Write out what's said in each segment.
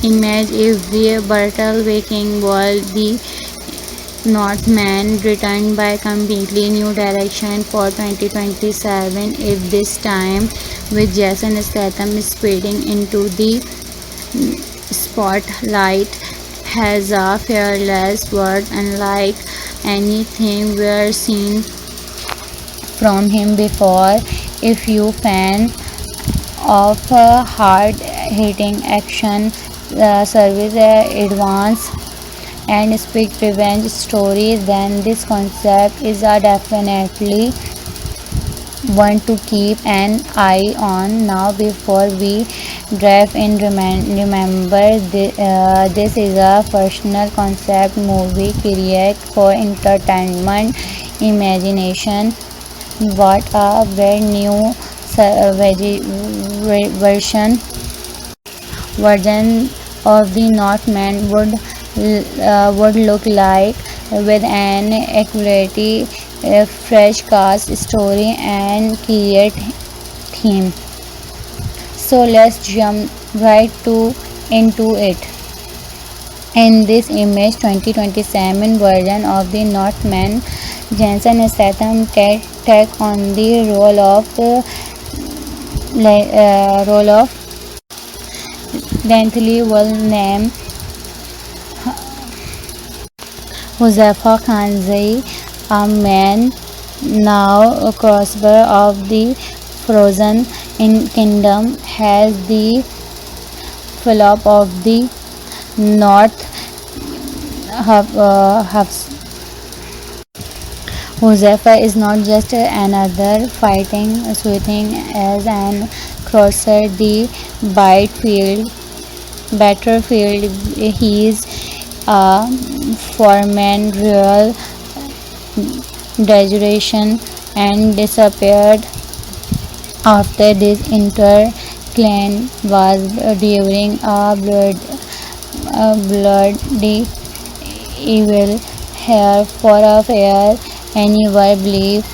Image if the brutal Viking wall, the Northman returned by completely new direction for 2027, if this time with Jason Statham speeding into the spotlight, has a fearless word unlike anything we've seen from him before. If you fan of hard-hitting action, service advance and speak revenge stories, then this concept is a definitely one to keep an eye on. Now before we dive in, remember this is a personal concept movie created for entertainment imagination. What a brand new version of the Northman would look like, with an accurate, fresh cast, story, and clear theme. So let's jump right into it. In this image 2027 version of the Northman, Jason Statham take on the role of lengthy will name Huzaifa Khanzai, a man now crossbar of the Frozen Kingdom, has the flop of the North Huzaifa is not just another fighting swithing as an crosser the battlefield. He is a foreman real degradation and disappeared after this entire clan was during a bloody evil hair for a fair anyone believe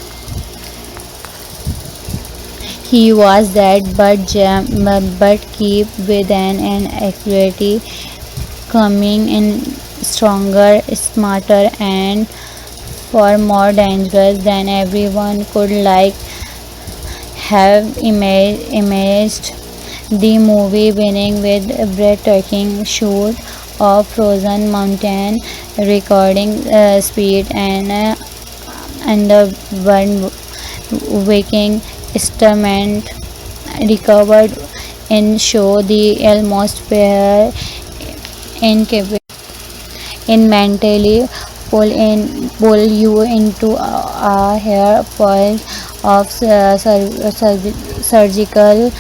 he was dead, but keep within an accuracy coming in stronger, smarter, and far more dangerous than everyone could have imagined. The movie beginning with a breathtaking shoot of frozen mountain, recording speed and the one waking instrument recovered in show the almost pair incapable in mentally pull you into a hair fall of surgical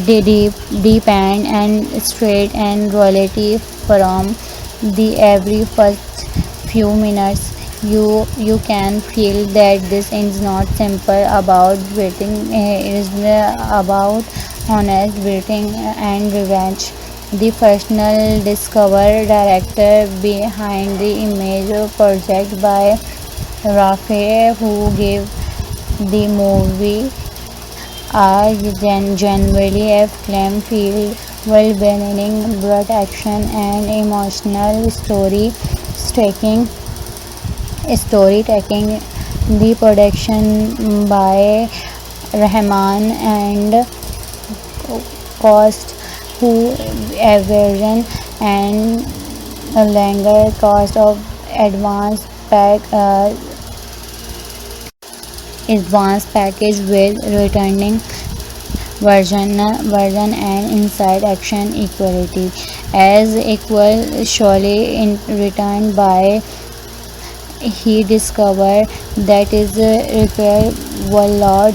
deep and straight and reality from the every first few minutes. You can feel that this is not simple about waiting, it is about honest waiting and revenge. The personal discover director behind the image project by Rafe, who gave the movie a genuinely acclaimed field well-being, blood action and emotional storytelling. The production by Rahman and cost who aversion and a longer cost of advanced package with returning version and inside action equality as equal surely in return by he discovered that is repair workload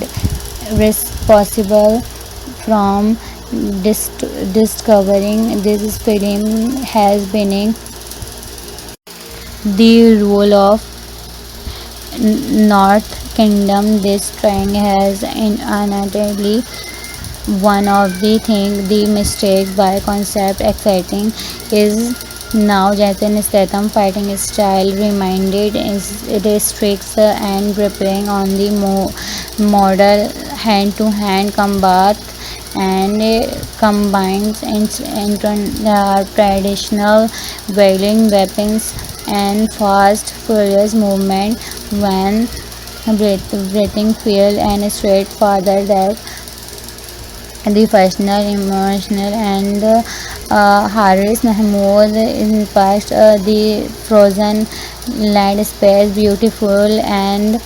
responsible from discovering this film has been the role of North Kingdom. This trend has undoubtedly one of the thing the mistake by concept exciting is now Jason Statham fighting style reminded is restricts and preparing on the model hand-to-hand combat and combines traditional wielding weapons and fast, furious movement when breathing feel and straight farther that the personal, emotional, and Haris Mahmood impacts the frozen landscape, beautiful and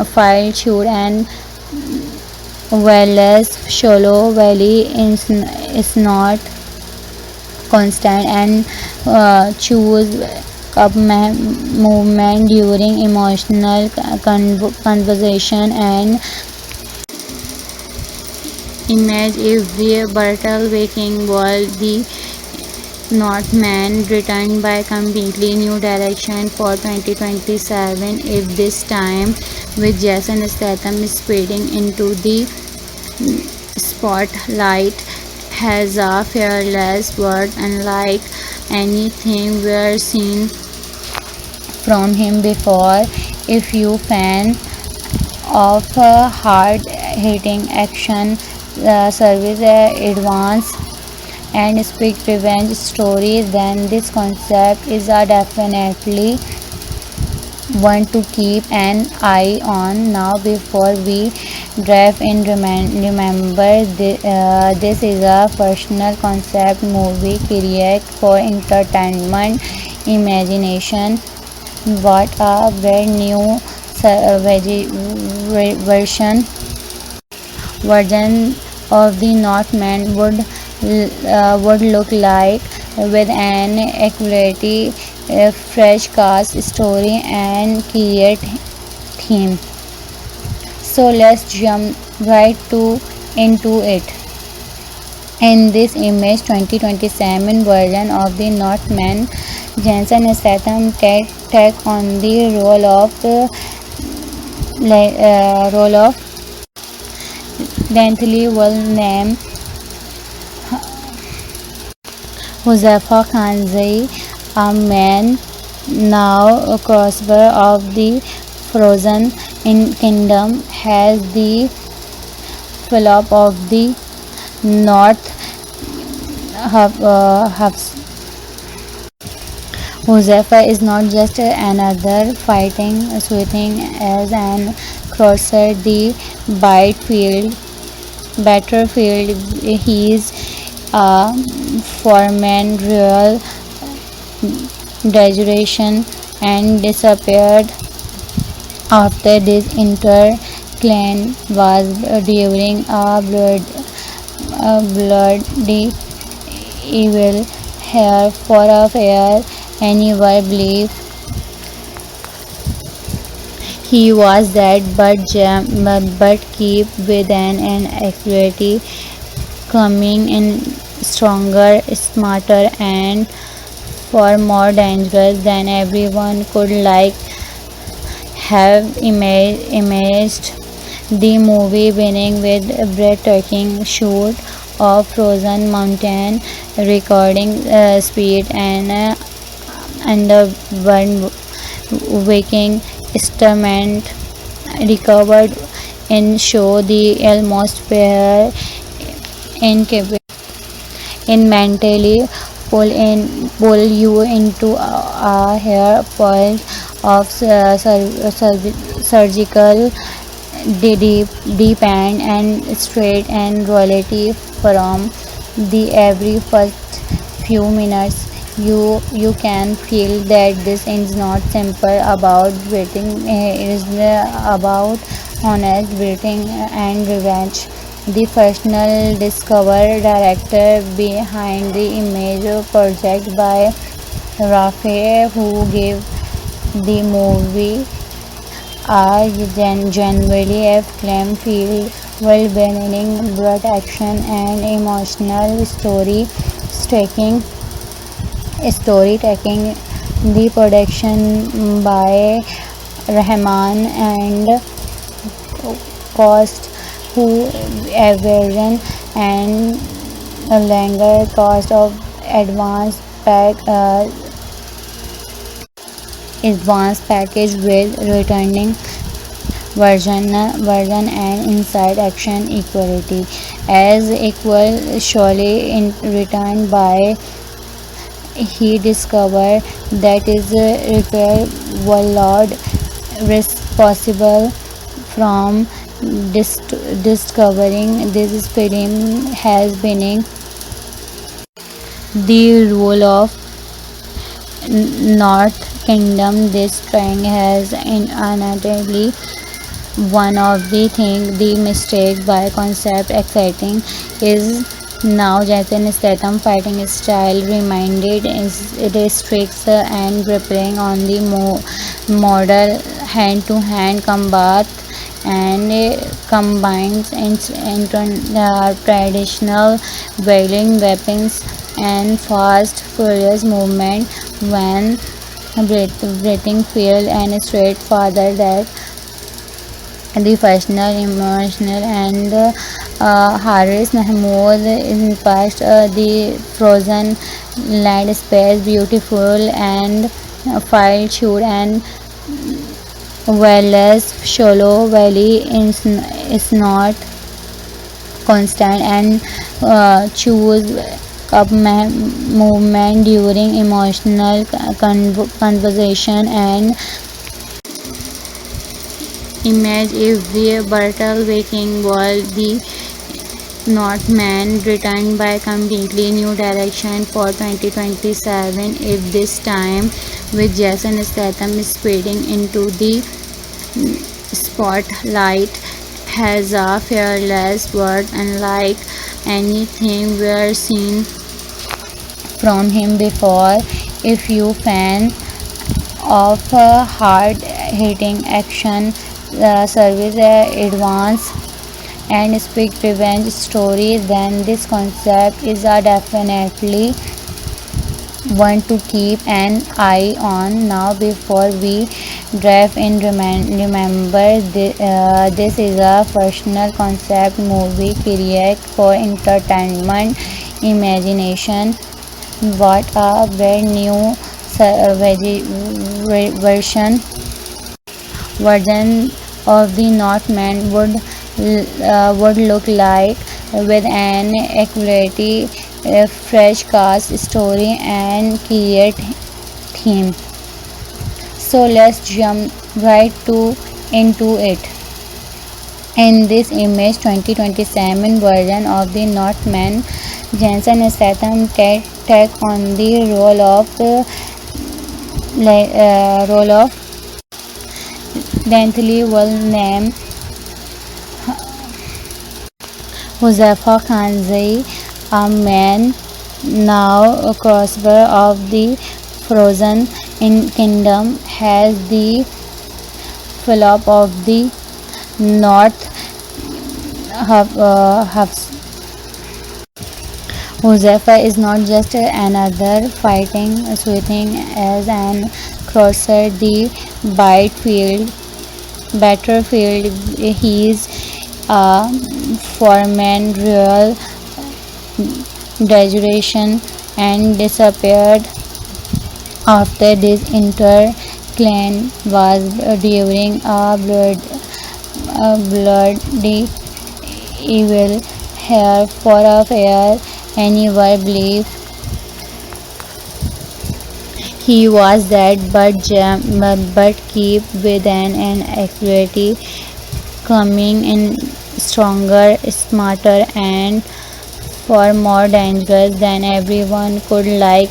file-shoot and whereas shallow valley is not constant and choose up movement during emotional conversation and image if the battle waking world the Northman returned by completely new direction for 2027 if this time with Jason Statham speeding into the spotlight has a fearless word unlike anything we've seen from him before. If you fan of hard-hitting action service advance and speak revenge story, then this concept is a definitely one to keep an eye on. Now before we dive in, remember this is a personal concept movie created for entertainment imagination. What a brand new version of the Northman would look like with an accurate, fresh cast, story, and clear theme. So let's jump right into it. In this image, 2027 version of the Northman, Jason Statham take on the role of lengthily well named Huzaifa Khanzai, a man now a crossbar of the Frozen Kingdom, has the Philip of the North Huzaifa is not just another fighting swithing as an crosser the battlefield. He is a foreman real graduation and disappeared after this inter-clan was during a bloody evil hair for a fair anyone believe he was dead but keep within an accuracy coming in stronger, smarter and far more dangerous than everyone could have imagined. The movie beginning with a breathtaking shoot of frozen mountain, recording speed and the one waking instrument recovered and show the almost fair incapable in mentally pull you into a hair point of surgical deep and straight and reality from the every first few minutes you can feel that this is not simple about waiting, it is about honest waiting and revenge. The personal discover director behind the image project by Rafe, who gave the movie a genuinely acclaimed feel while blending blood action and emotional storytelling. The production by Rahman and cost who aversion and a longer cost of advanced package with returning version and inside action equality. as equal surely in return by he discovered that is repair workload responsible from discovering this film has been the role of North Kingdom. This string has undoubtedly one of the thing the mistake by concept exciting is now Jason Statham fighting style reminded is restricts and preparing on the model hand-to-hand combat and combines traditional wielding weapons and fast furious movement when breathing field and straight farther that the personal, emotional, and Haris Mahmood in past the frozen land space beautiful and file shoot and whereas shallow valley is not constant and choose up movement during emotional conversation and image if the brutal waking world the Northman returned by completely new direction for 2027 if this time with Jason Statham speeding into the spotlight has a fearless word unlike anything we've seen from him before. If you fan of hard-hitting action service advance and speak revenge story, then this concept is a definitely one to keep an eye on. Now before we dive in, remember this is a personal concept movie created for entertainment imagination. What a brand new version of the Northman would look like with an accurate, fresh cast, story, and create theme. So let's jump right into it. In this image 2027 version of the Northman, Jason Statham take on the role of Bentley will name Huzaifa Khanzai, a man now a crossbar of the Frozen in Kingdom, has the flop of the North Hubs. Huzaifa is not just another fighting swinging as an crosser the battlefield. He is a foreman real graduation and disappeared after this inter-clan was during a bloody evil hair for a fair anyone believe he was dead but keep within an accuracy coming in stronger, smarter and far more dangerous than everyone could like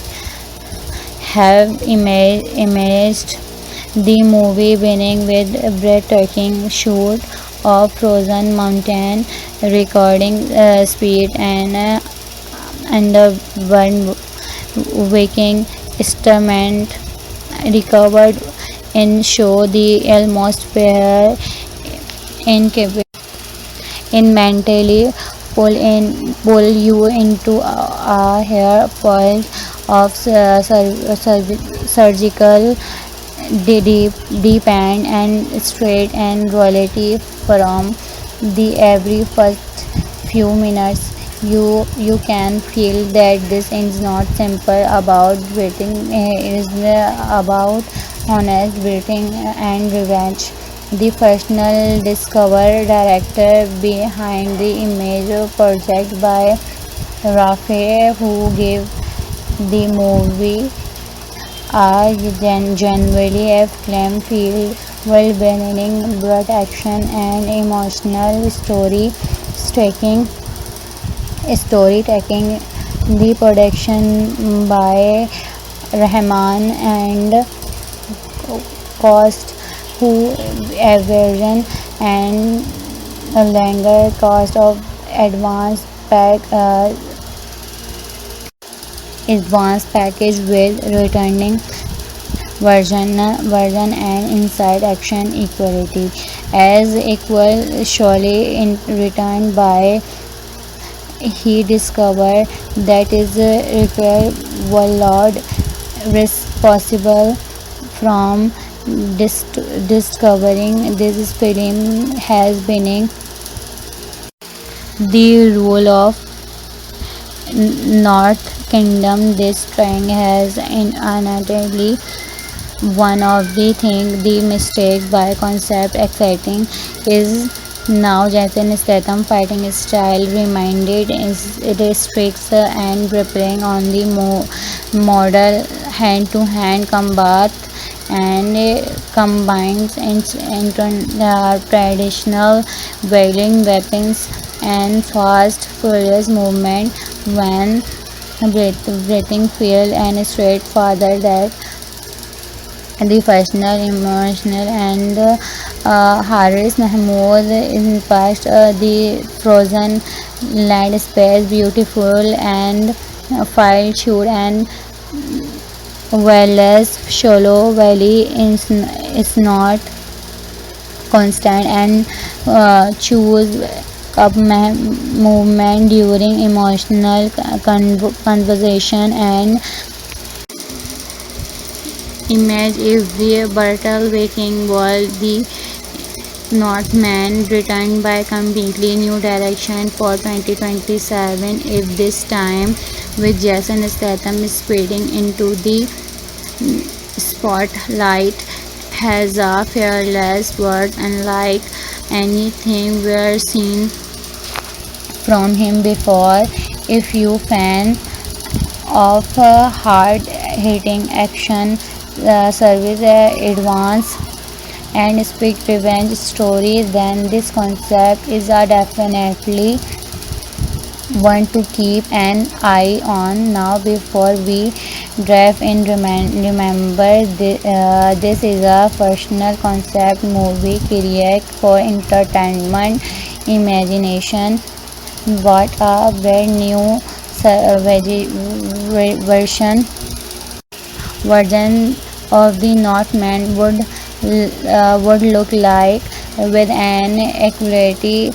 have imagined. The movie winning with a breathtaking shoot of frozen mountain recording speed and the one waking instrument recovered in show the almost pair incapable in mentally pull you into a hair fall of surgical deep and straight and reality from the every first few minutes you can feel that this is not simple about waiting it is about honest waiting and revenge the personal discover director behind the image project by Rafe, who gave the movie a genuinely acclaimed field world-building, blood action, and emotional storytelling. The production by Rahman and cost who aversion and a longer cost of advance pack advanced package with returning version and inside action equality as equal surely in return by he discovered that is required workload responsible from discovering this film has been the role of North Kingdom. This train has undoubtedly one of the thing the mistake by concept exciting is now Jason Statham fighting style reminded is restricts and preparing on the model hand-to-hand combat and combines traditional wielding weapons and fast furious movement when breathing feel and straight father that the personal, emotional, and Haris Mahmood in past the frozen land space beautiful and file shoot and whereas shallow valley is not constant and choose up movement during emotional conversation and image if the battle waking wall the Northman returned by completely new direction for 2027 if this time with Jason Statham speeding into the spotlight has a fearless word unlike anything we've seen from him before. If you fan of hard-hitting action service advance and speed revenge story, then this concept is a definitely one to keep an eye on. Now before we dive in, remember this is a personal concept movie created for entertainment imagination. What a brand new version of the Northman would look like with an equality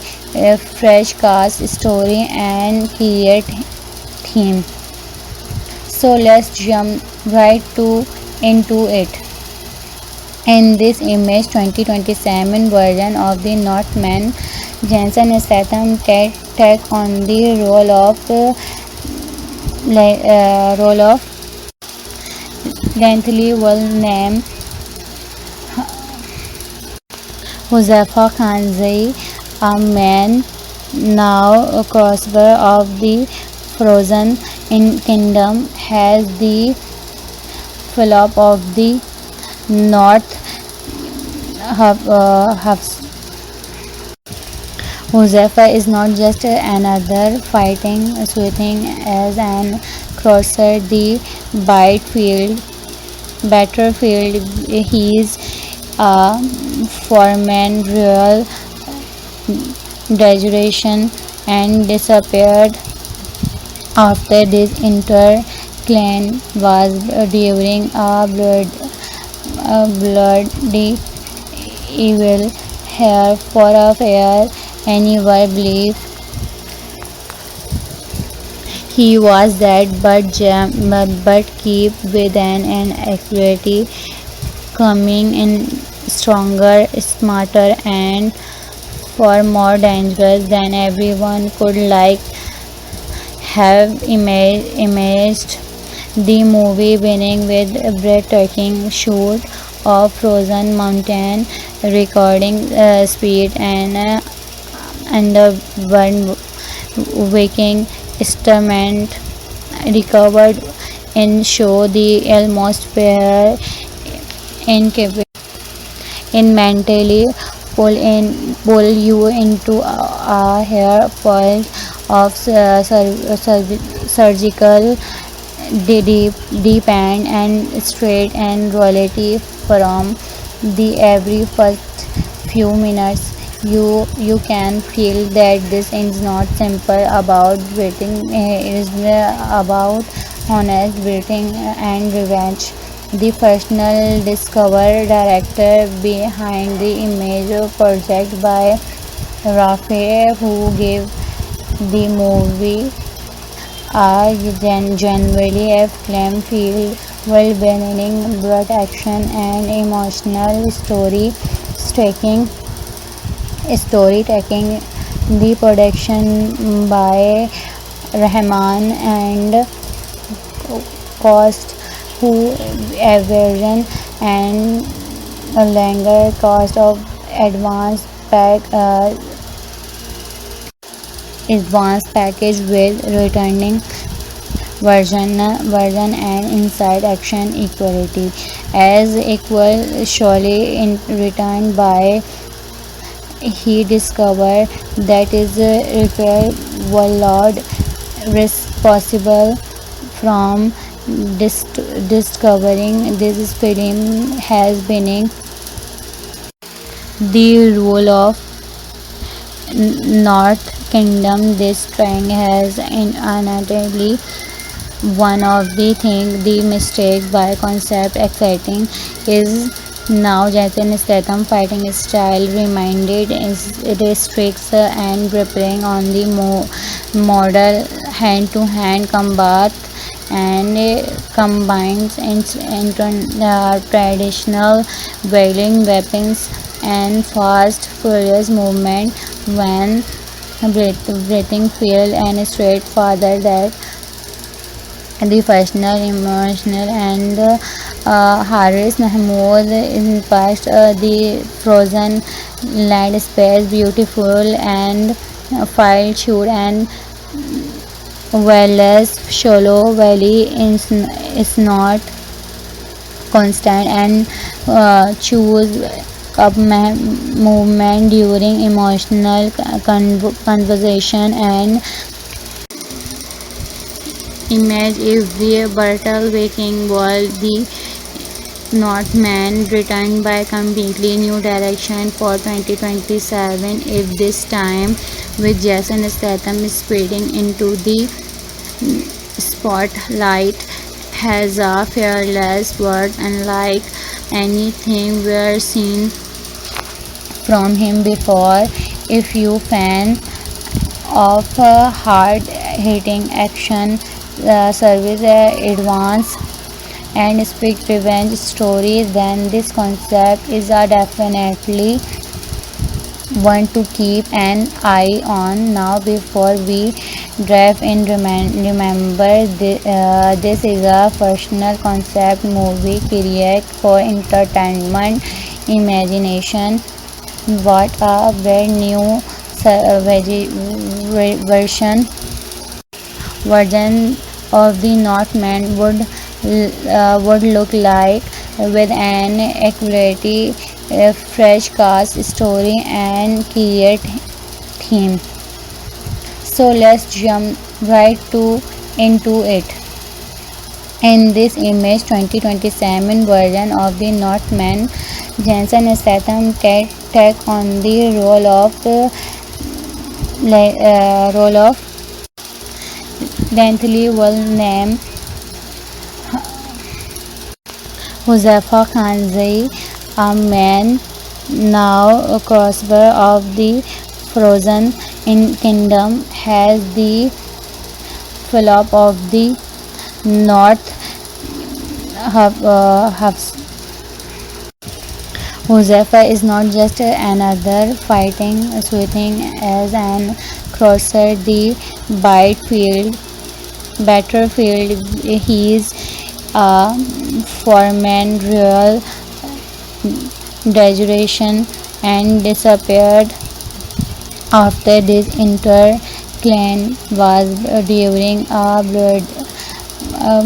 fresh cast story and create theme. So let's jump right into it. In this image 2027 version of the Northman, Jason Statham take on the role of lengthily well named Huzaifa Khanzai, a man now a crossover of the Frozen Kingdom, has the Philip of the North Huzaifa is not just another fighting swithing as an crosser the battlefield. He is a foreman real graduation and disappeared after this inter-clan was during a bloody evil hair for a fair anyone believe he was dead but keep within an accuracy coming in stronger, smarter and far more dangerous than everyone could like have imagined. The movie winning with a breathtaking shoot of frozen mountain recording speed and the one waking instrument recovered in show the atmosphere incapable in mentally pull you into a hair point of surgical deep and straight and reality from the every first few minutes. You can feel that this is not simple about breathing, it is about honest breathing and revenge. The personal discover director behind the image project by Rafe, who gave the movie a genuinely acclaimed field well-being, blood action, and emotional storytelling. The production by Rahman and cost who aversion and a longer cost of advance pack advanced package with returning version and inside action equality as equal surely in return by he discovered that is repair world risk possible from discovering this film has been the role of North Kingdom. This trying has undoubtedly one of the thing the mistake by concept exciting is now Jason Statham fighting style reminded is restricts and preparing on the model hand-to-hand combat and combines traditional wielding weapons and fast furious movement when breathing field and straight farther that the personal, emotional, and Haris Mahmood in past the frozen land space, beautiful and file shoot and whereas shallow valley is not constant and choose up movement during emotional conversation and image if the battle waking world the Northman returned by completely new direction for 2027 if this time with Jason Statham speeding into the spotlight has a fearless word unlike anything we've seen from him before. If you fan of hard hitting action service advance and speak revenge stories then this concept is a definitely one to keep an eye on now before we dive in remember this is a personal concept movie create for entertainment imagination what a brand new version of the Northman would look like with an accurate, fresh cast, story, and create theme. So let's jump right into it. In this image 2027 version of the Northman, Jason Statham take on the role of lengthily well named Huzaifa Khanzai, a man now a crossbar of the Frozen in Kingdom, has the Philip of the North Hubs. Huzaifa is not just another fighting swithing as an crosser the battlefield. He is a foreman real graduation and disappeared after this interclan was during a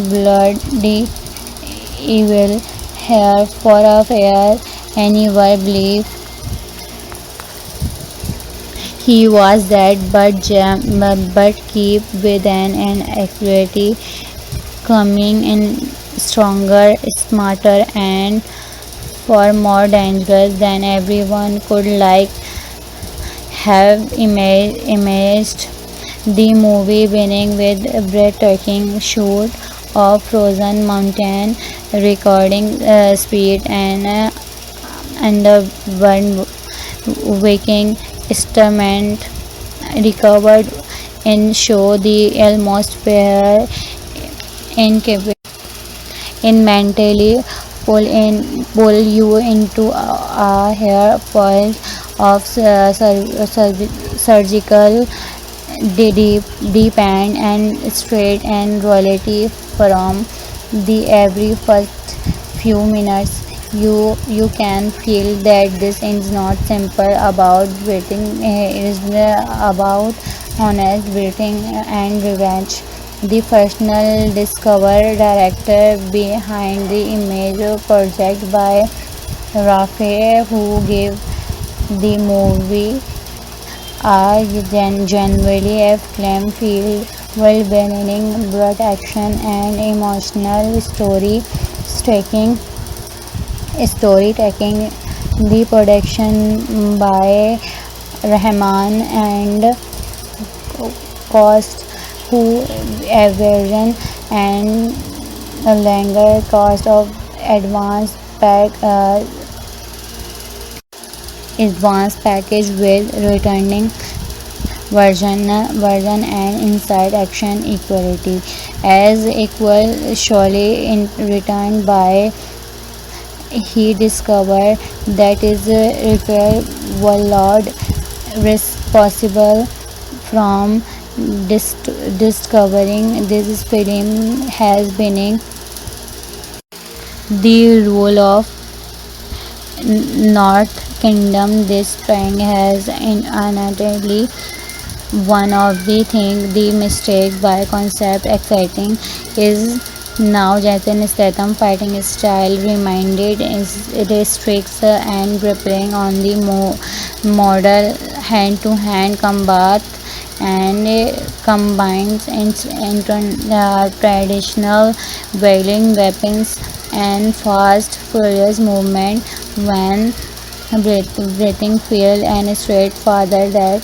bloody evil hair for a fair anyone believed he was dead, but keep within an accuracy coming in stronger, smarter, and far more dangerous than everyone could have imagined. The movie beginning with a breathtaking shoot of frozen mountain, recording speed and the one waking instrument recovered and show the almost pair incapable in mentally pull you into a hair fall of surgical deep and straight and reality from the every first few minutes you can feel that this is not simple about breathing it is about honest breathing and revenge the personal discover director behind the image project by Rafe who gave the movie a genuinely acclaimed field well-being blood action and emotional storytelling the production by Rahman and cost who aversion and a longer cost of advance advanced package with returning version and inside action equality as equal surely in return by he discovered that is repair workload responsible from discovering this film has been the role of North Kingdom. This trying has undoubtedly one of the thing the mistake by concept exciting is now Jason Statham fighting style reminded is restricts and gripping on the model hand-to-hand combat and combines traditional wielding weapons and fast furious movement when breathing feel and straightforward that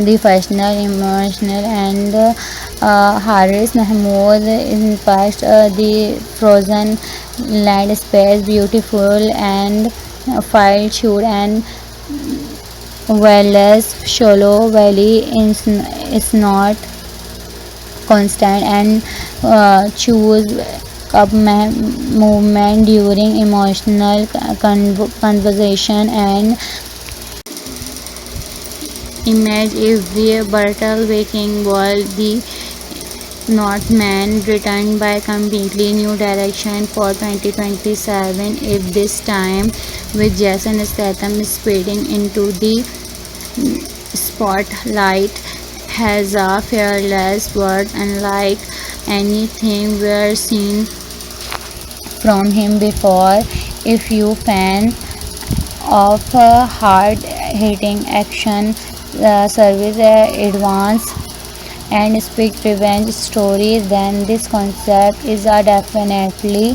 the personal, emotional, and Haris Mahmood in past the frozen land space beautiful and file shoot and whereas shallow valley is not constant and choose up movement during emotional conversation and image if the battle waking world the Northman returned by completely new direction for 2027 if this time with Jason Statham speeding into the spotlight has a fearless word unlike anything we're seen from him before if you fan of hard hitting action service advance and speak revenge stories then this concept is a definitely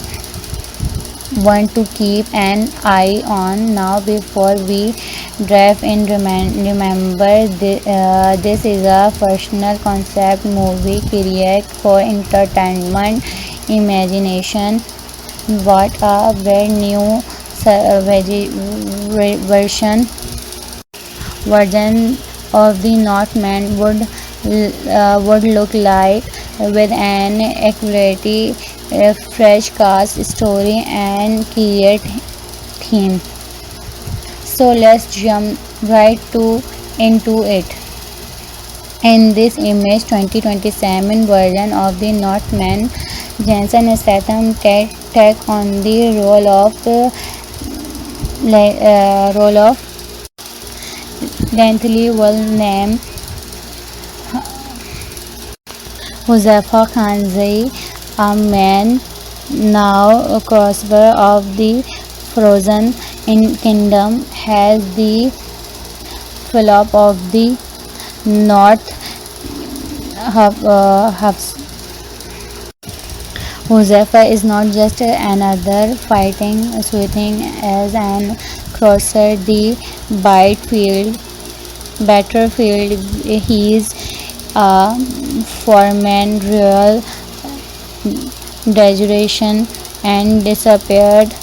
one to keep an eye on now before we dive in remember this is a personal concept movie created for entertainment imagination what a brand new version of the Northman would look like with an accurate, fresh cast, story, and clear theme. So let's jump right into it. In this image 2027 version of the Northman, Jason Statham take on the role of role of lengthy will name Huzafa Khanzai, a man now crossover of the Frozen in Kingdom, has the flop of the North Hubs. Huzafa is not just another fighting swithing as an crosser the Bytefield battlefield. He is a foreman real graduation and disappeared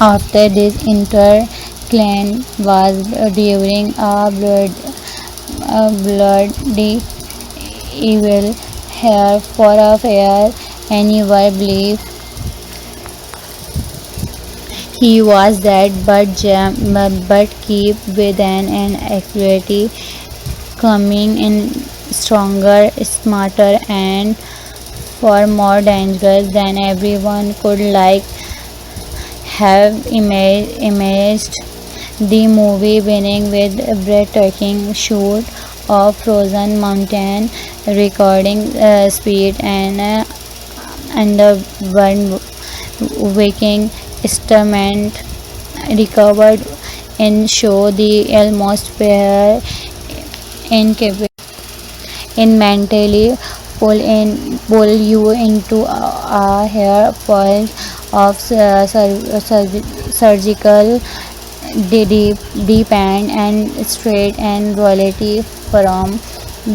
after this inter-clan was during a bloody evil here for a fair anyone believe he was dead but keep within an accuracy coming in stronger smarter and far more dangerous than everyone could like have imagined. The movie beginning with a breathtaking shoot of frozen mountain, recording speed and the one waking instrument recovered in show the almost pair incapable in mentally pull you into a hair fall of surgical deep and straight and reality from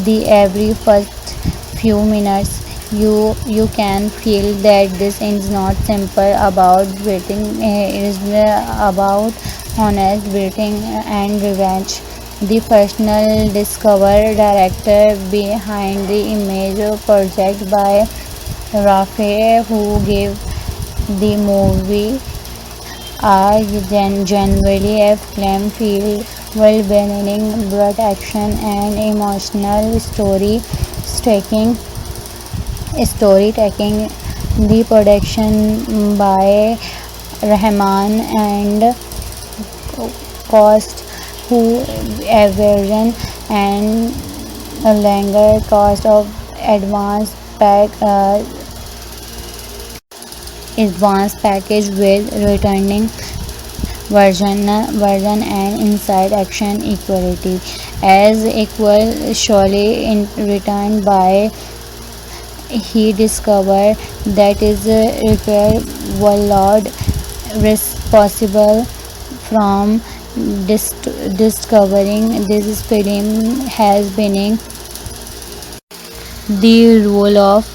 the every first few minutes you can feel that this is not simple about breathing, it is about honest breathing and revenge. The personal discover director behind the image project by Rafe, who gave the movie a genuinely acclaimed field well-being, blood action, and emotional story taking. The production by Rahman and cost who aversion and a longer cost of advance package with returning version and inside action equality as equal surely in return by he discovered that is repair workload responsible from discovering this film has been the role of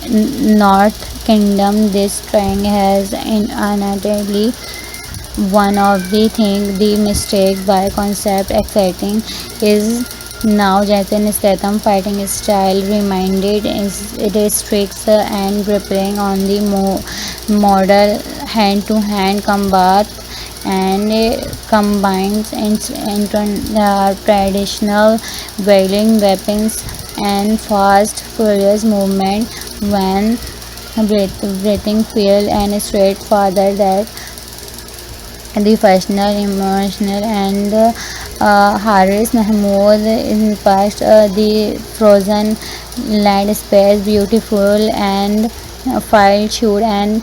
North Kingdom. This string has undoubtedly one of the thing the mistake by concept exciting is now Jason Statham fighting style reminded is it is tricks and gripping on the model hand-to-hand combat and combines traditional wielding weapons and fast furious movement when breathing feel and straightforward that the personal, emotional, and Haris Mahmood in past the frozen land space beautiful and file shoot and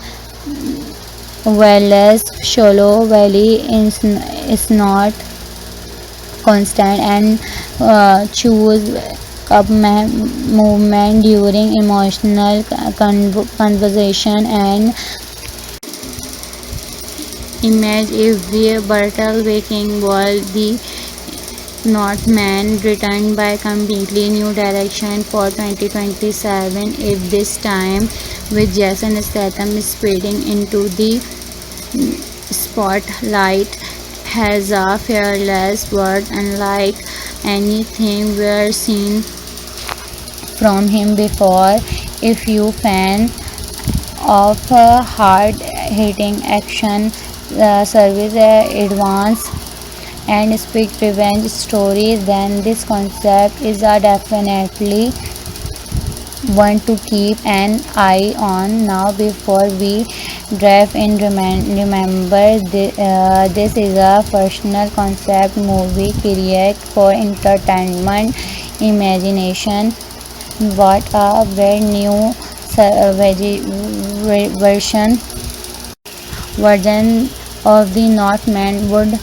whereas shallow valley is not constant and choose up movement during emotional conversation and image if the battle waking world the Northman returned by completely new direction for 2027 if this time with Jason Statham speeding into the spotlight has a fearless word unlike anything we've seen from him before. If you fan of hard-hitting action service advance and speak revenge story then this concept is a definitely want to keep an eye on now. Before we dive in, remember this is a personal concept movie created for entertainment imagination. What a brand new version of the Northman would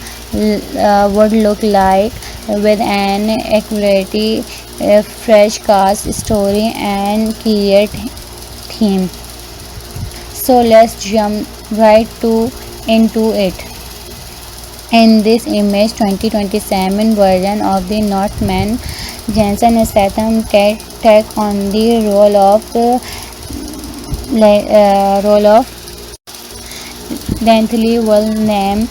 look like, with an accurate, fresh cast, story, and clear theme. So let's jump right to into it. In this image 2027 version of the Northman, Jensen Statham take on the role of lengthily well named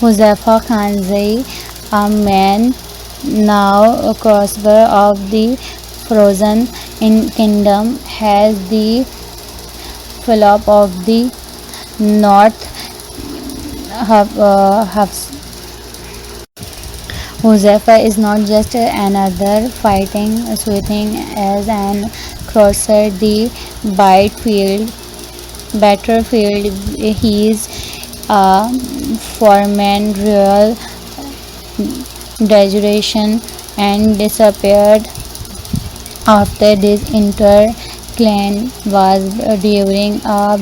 Huzaifa Khanzai, a man now a crossover of the Frozen in Kingdom, has the flop of the North Hubs. Huzaifa is not just another fighting swinging as an crosser the battlefield. He is a foreman real degradation and disappeared after this inter-clan was during a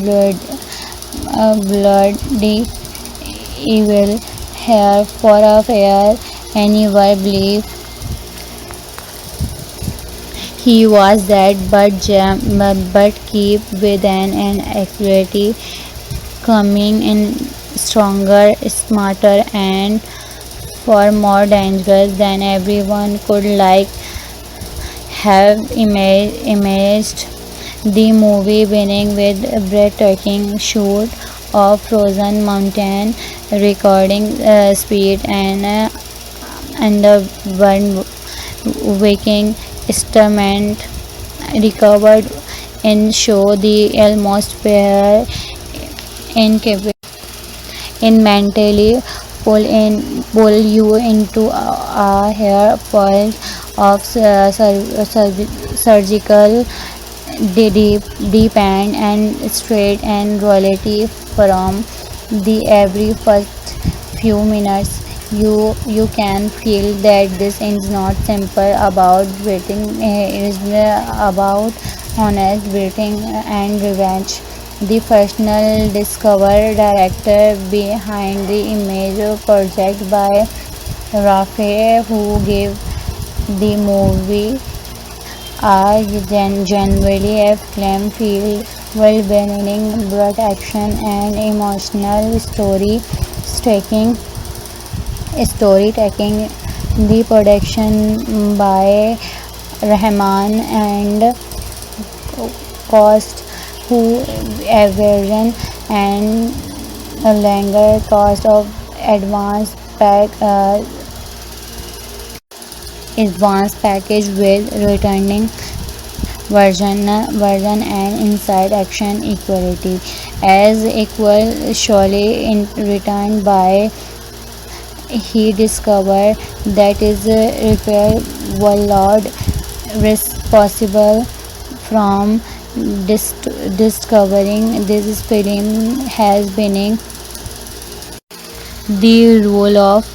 bloody evil hair for a fair anyone believed he was dead, but keep within an accuracy coming in stronger, smarter, and far more dangerous than everyone could have imagined. The movie beginning with a breathtaking shoot of frozen mountain, recording speed and the one waking instrument recovered in show the atmosphere incapable in mentally pull you into a hair pulse of surgical deep and straight and reality from the every first few minutes. You can feel that this is not simple about breathing, it is about honest breathing and revenge. The personal discover director behind the image project by Rafe, who gave the movie a genuinely acclaimed feel, well-being, blood action, and emotional storytelling. The production by Rahman and cost who aversion and a longer cost of advanced package with returning version and inside action equality as equal surely in return by he discovered that is repair workload responsible from discovering this film has been the role of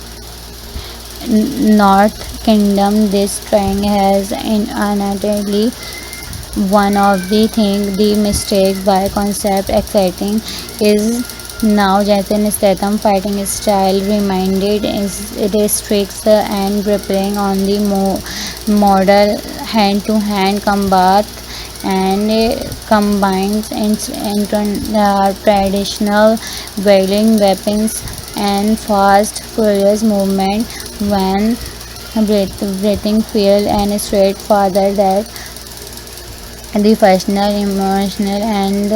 North Kingdom. This train has undoubtedly one of the thing the mistake by concept exciting is now Jason Statham fighting style reminded is restricts and preparing on the model hand-to-hand combat and combines traditional wielding weapons and fast furious movement when breathing feel and straightforward that the personal, emotional, and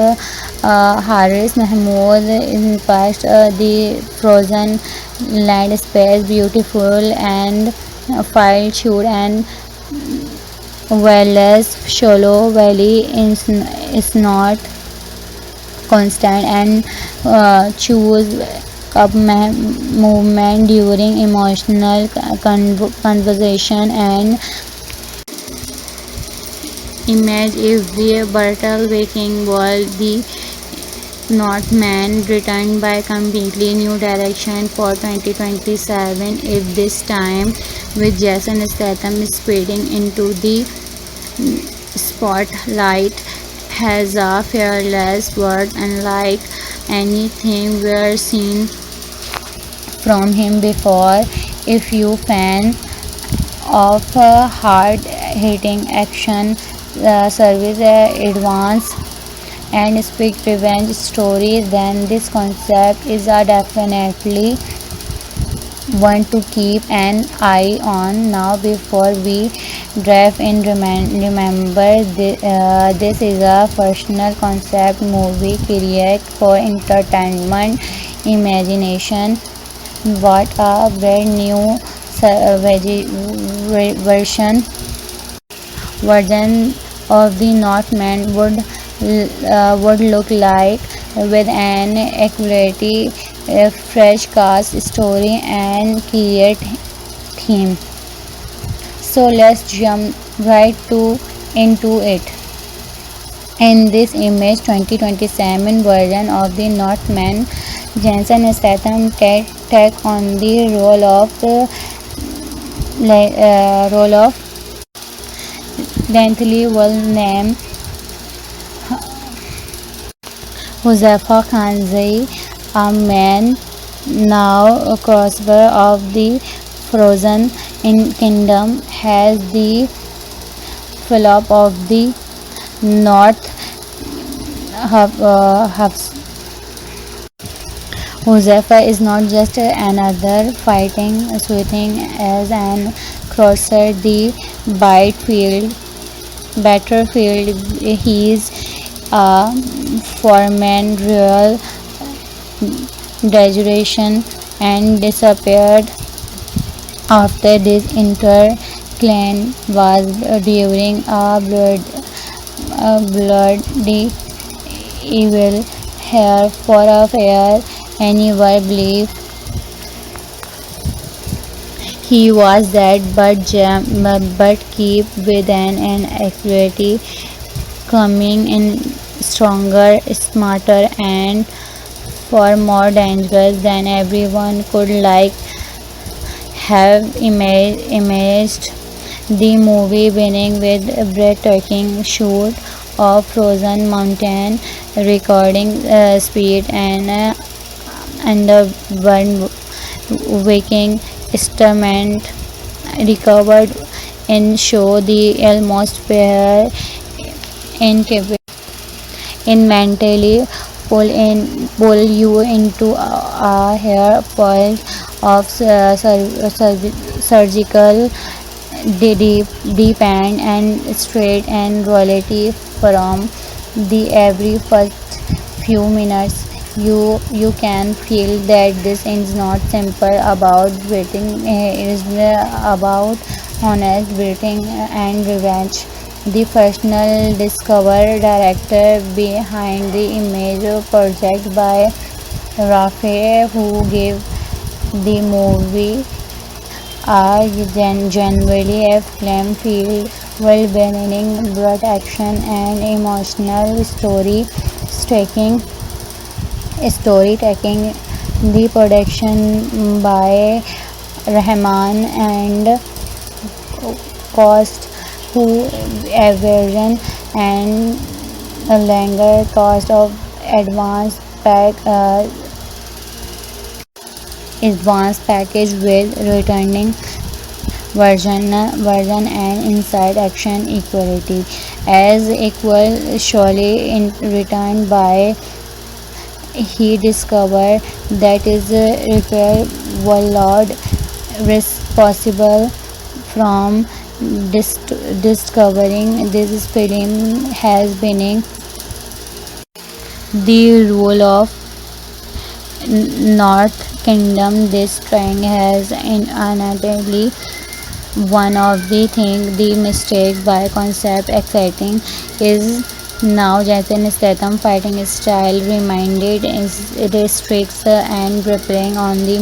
Haris Mahmood in past the frozen land space beautiful and file shoot and whereas shallow valley is not constant and choose up movement during emotional conversation and Image if the brutal Viking world, the Northman returned by completely new direction for 2027, if this time with Jason Statham speeding into the spotlight, has a fearless word unlike anything we've seen from him before. If you fan of hard-hitting action, service advance and speak revenge stories, then this concept is a definitely one to keep an eye on. Now before we dive in, remember this is a personal concept movie created for entertainment imagination. What a brand new version of the Northman would look like, with an accurate, fresh cast, story, and clear theme. So let's jump right into it. In this image 2027 version of the Northman, Jason Statham take on the role of lengthy will name Huzaifa Khanzai, a man now crossbear of the Frozen Kingdom, has the Philip of the North Huzaifa is not just another fighting swithing as an crosser the battlefield. He is a foreman real graduation and disappeared after this inter-clan was during a bloody evil hair for a fair anyone believed he was dead, but keep within an accuracy coming in stronger, smarter, and far more dangerous than everyone could have imagined. The movie beginning with a breathtaking shoot of frozen mountain, recording speed and underwater waking instrument recovered in show the almost pair in mentally pull you into a hair pulse of surgical deep and straight and reality from the every first few minutes. You can feel that this is not simple about waiting, it is about honest waiting and revenge. The personal discover director behind the image project by Rafe, who gave the movie a genuinely acclaimed field world beginning blood action and emotional storytelling. The production by Rahman and cost who aversion and a longer cost of advanced package with returning version and inside action equality as equal surely in return by he discovered that is repair workload responsible from discovering this film has been the role of North Kingdom. This trend has undoubtedly one of the thing the mistake by concept exciting is now Jason Statham fighting style reminded is restricts and preparing on the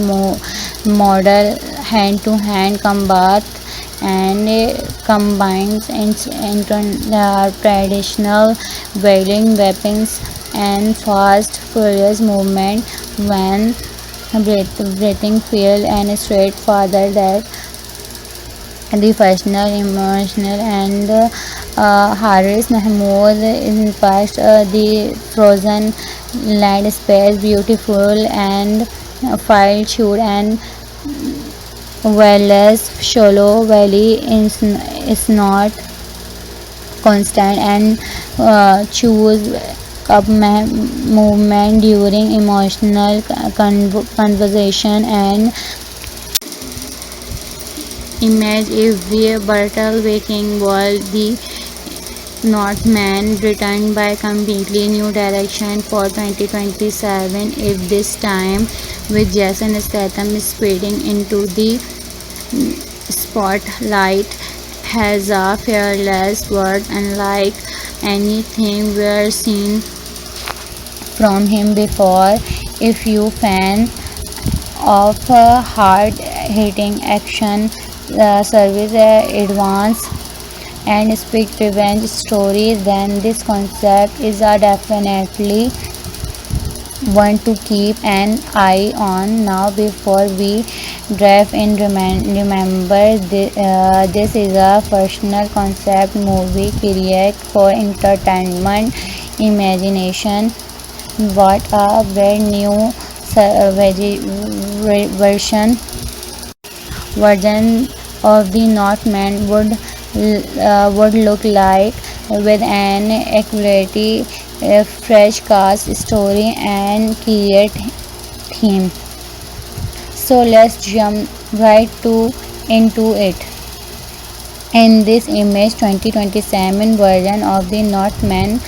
model hand-to-hand combat and combines traditional wielding weapons and fast, furious movement when breathing feel and straightforward that the personal, emotional, and Haris Mahmood impacts the frozen landscape beautiful and file-chewed and whereas shallow valley is not constant and choose up movement during emotional conversation and image if the battle waking world the Northman returned by completely new direction for 2027 if this time with Jason Statham speeding into the spotlight has a fearless word unlike anything we've seen from him before. If you fan of hard-hitting action service advance and speak revenge story, then this concept is a definitely one to keep an eye on. Now before we dive in, remember this is a personal concept movie created for entertainment imagination. What a brand new version of the Northman would look like with an accurately fresh cast story and clear theme. So let's jump right into it. In this image 2027 version of the Northman,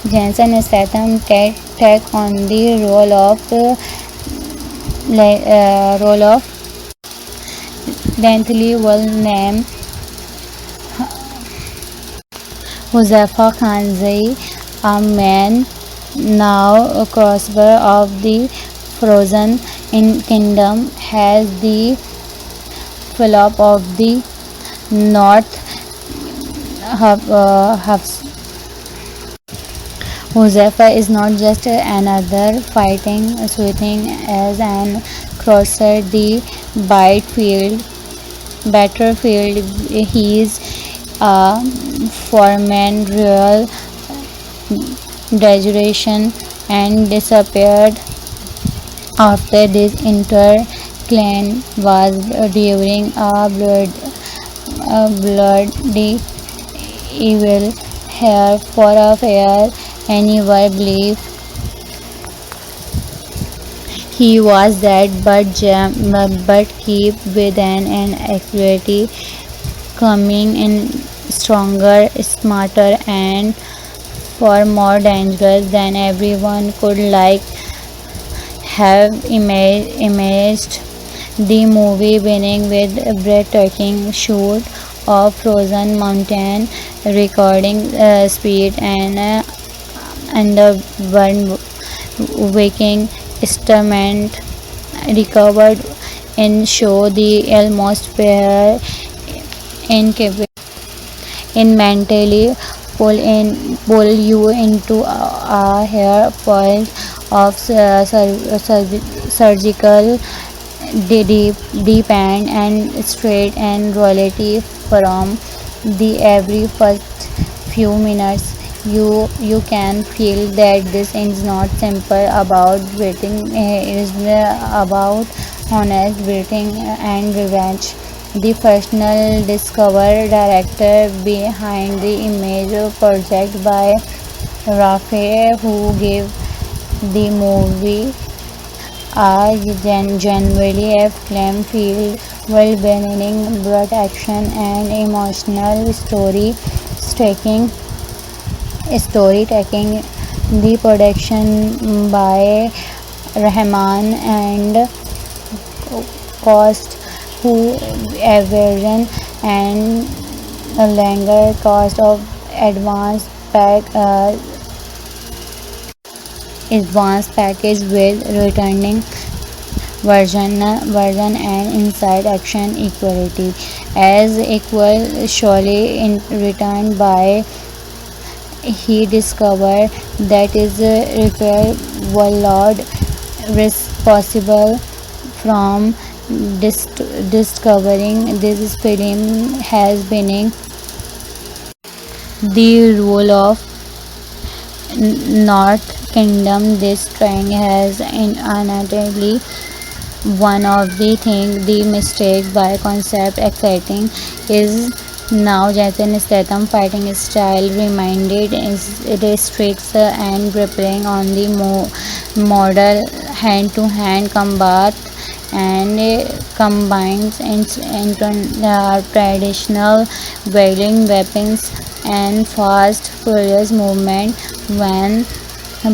Jason Statham take on the role of lengthily well named Huzaifa Khanzai, a man now a crossbar of the Frozen Kingdom, has the Philip of the North Huzaifa is not just another fighting switching as an crosser the battlefield. He is a foreman real graduation and disappeared after this inter-clan was during a bloody evil hair for a fair anyone believe he was dead but keep within an accuracy coming in stronger, smarter and far more dangerous than everyone could have imagined. The movie beginning with a breathtaking shoot of frozen mountain, recording speed and underburn waking instrument recovered and show the almost fair incapable in mentally pull you into a hair point of surgical deep and straight and reality from the every first few minutes you can feel that this is not simple about waiting, it is about honest waiting and revenge. The personal discover director behind the image project by Rafe, who gave the movie a genuinely acclaimed feel while blending broad action and emotional storytelling. The production by Rahman and cost who aversion and a longer cost of advanced package with returning version and inside action equality. as equal surely in return by he discovered that is repair workload responsible from discovering this film has been the role of North Kingdom. This train has undoubtedly one of the thing the mistake by concept exciting is now Jason Statham fighting style reminded is restricts and gripping on the model hand-to-hand combat and combines traditional wielding weapons and fast furious movement when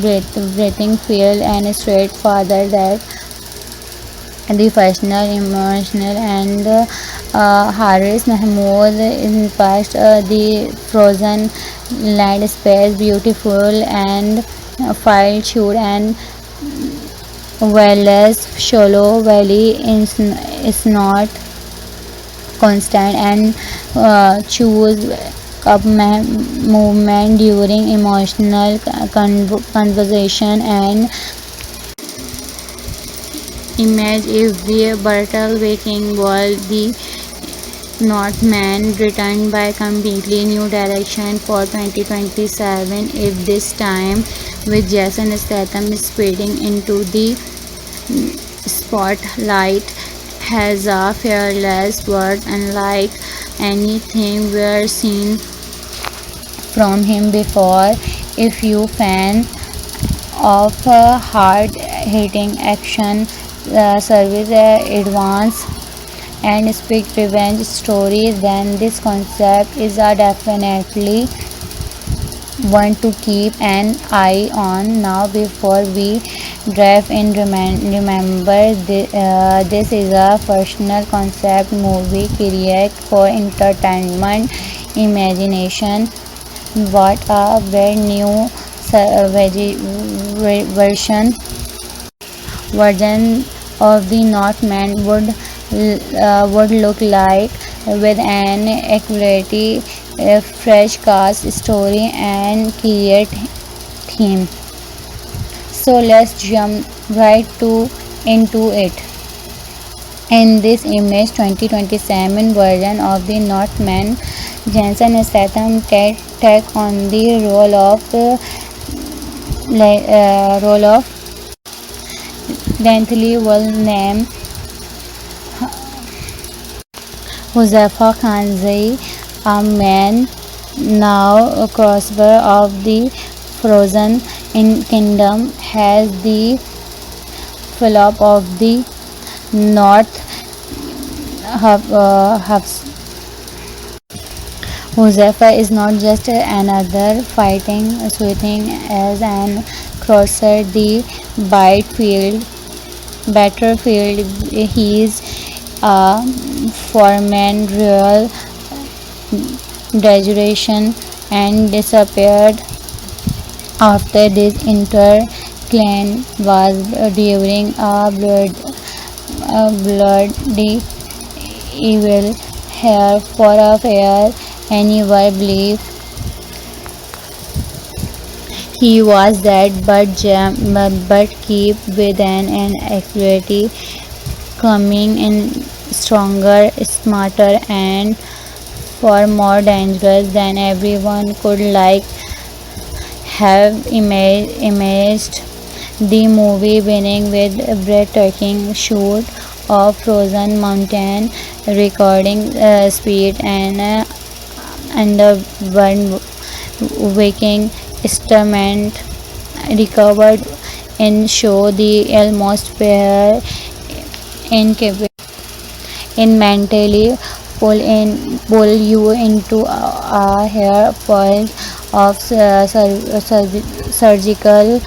breathing feel and straight farther that the personal, emotional, and Haris Mahmood in past the frozen land space beautiful and file shoot and whereas shallow valley is not constant and choose up movement during emotional conversation and image is the brutal waking world. The Northman returned by completely new direction for 2027 if this time with Jason Statham speeding into the spotlight has a fearless word unlike anything we've seen from him before. If you fan of hard-hitting action service advance and speak revenge stories, then this concept is a definitely one to keep an eye on. Now before we dive in, remember this is a personal concept movie created for entertainment imagination. What a brand new version of the Northman would look like with an accurate, fresh cast, story, and create theme. So let's jump right to into it. In this image 2027 version of the Northman, Jason Statham take on the role of lengthily well named Huzaifa Khanzai, a man now a crossbar of the frozen in kingdom, has the flop of the north hubs. Huzaifa is not just another fighting swinging as an crosser the battlefield. He is a foreman real graduation and disappeared after this inter-clan was during a bloody evil hair for a fair anyone believe he was dead but keep within an accuracy coming in stronger, smarter and far more dangerous than everyone could like have imagined. The movie winning with a breathtaking shoot of frozen mountain recording speed and the one waking instrument recovered and show the almost pair incapable in mentally pull you into a hair fall of surgical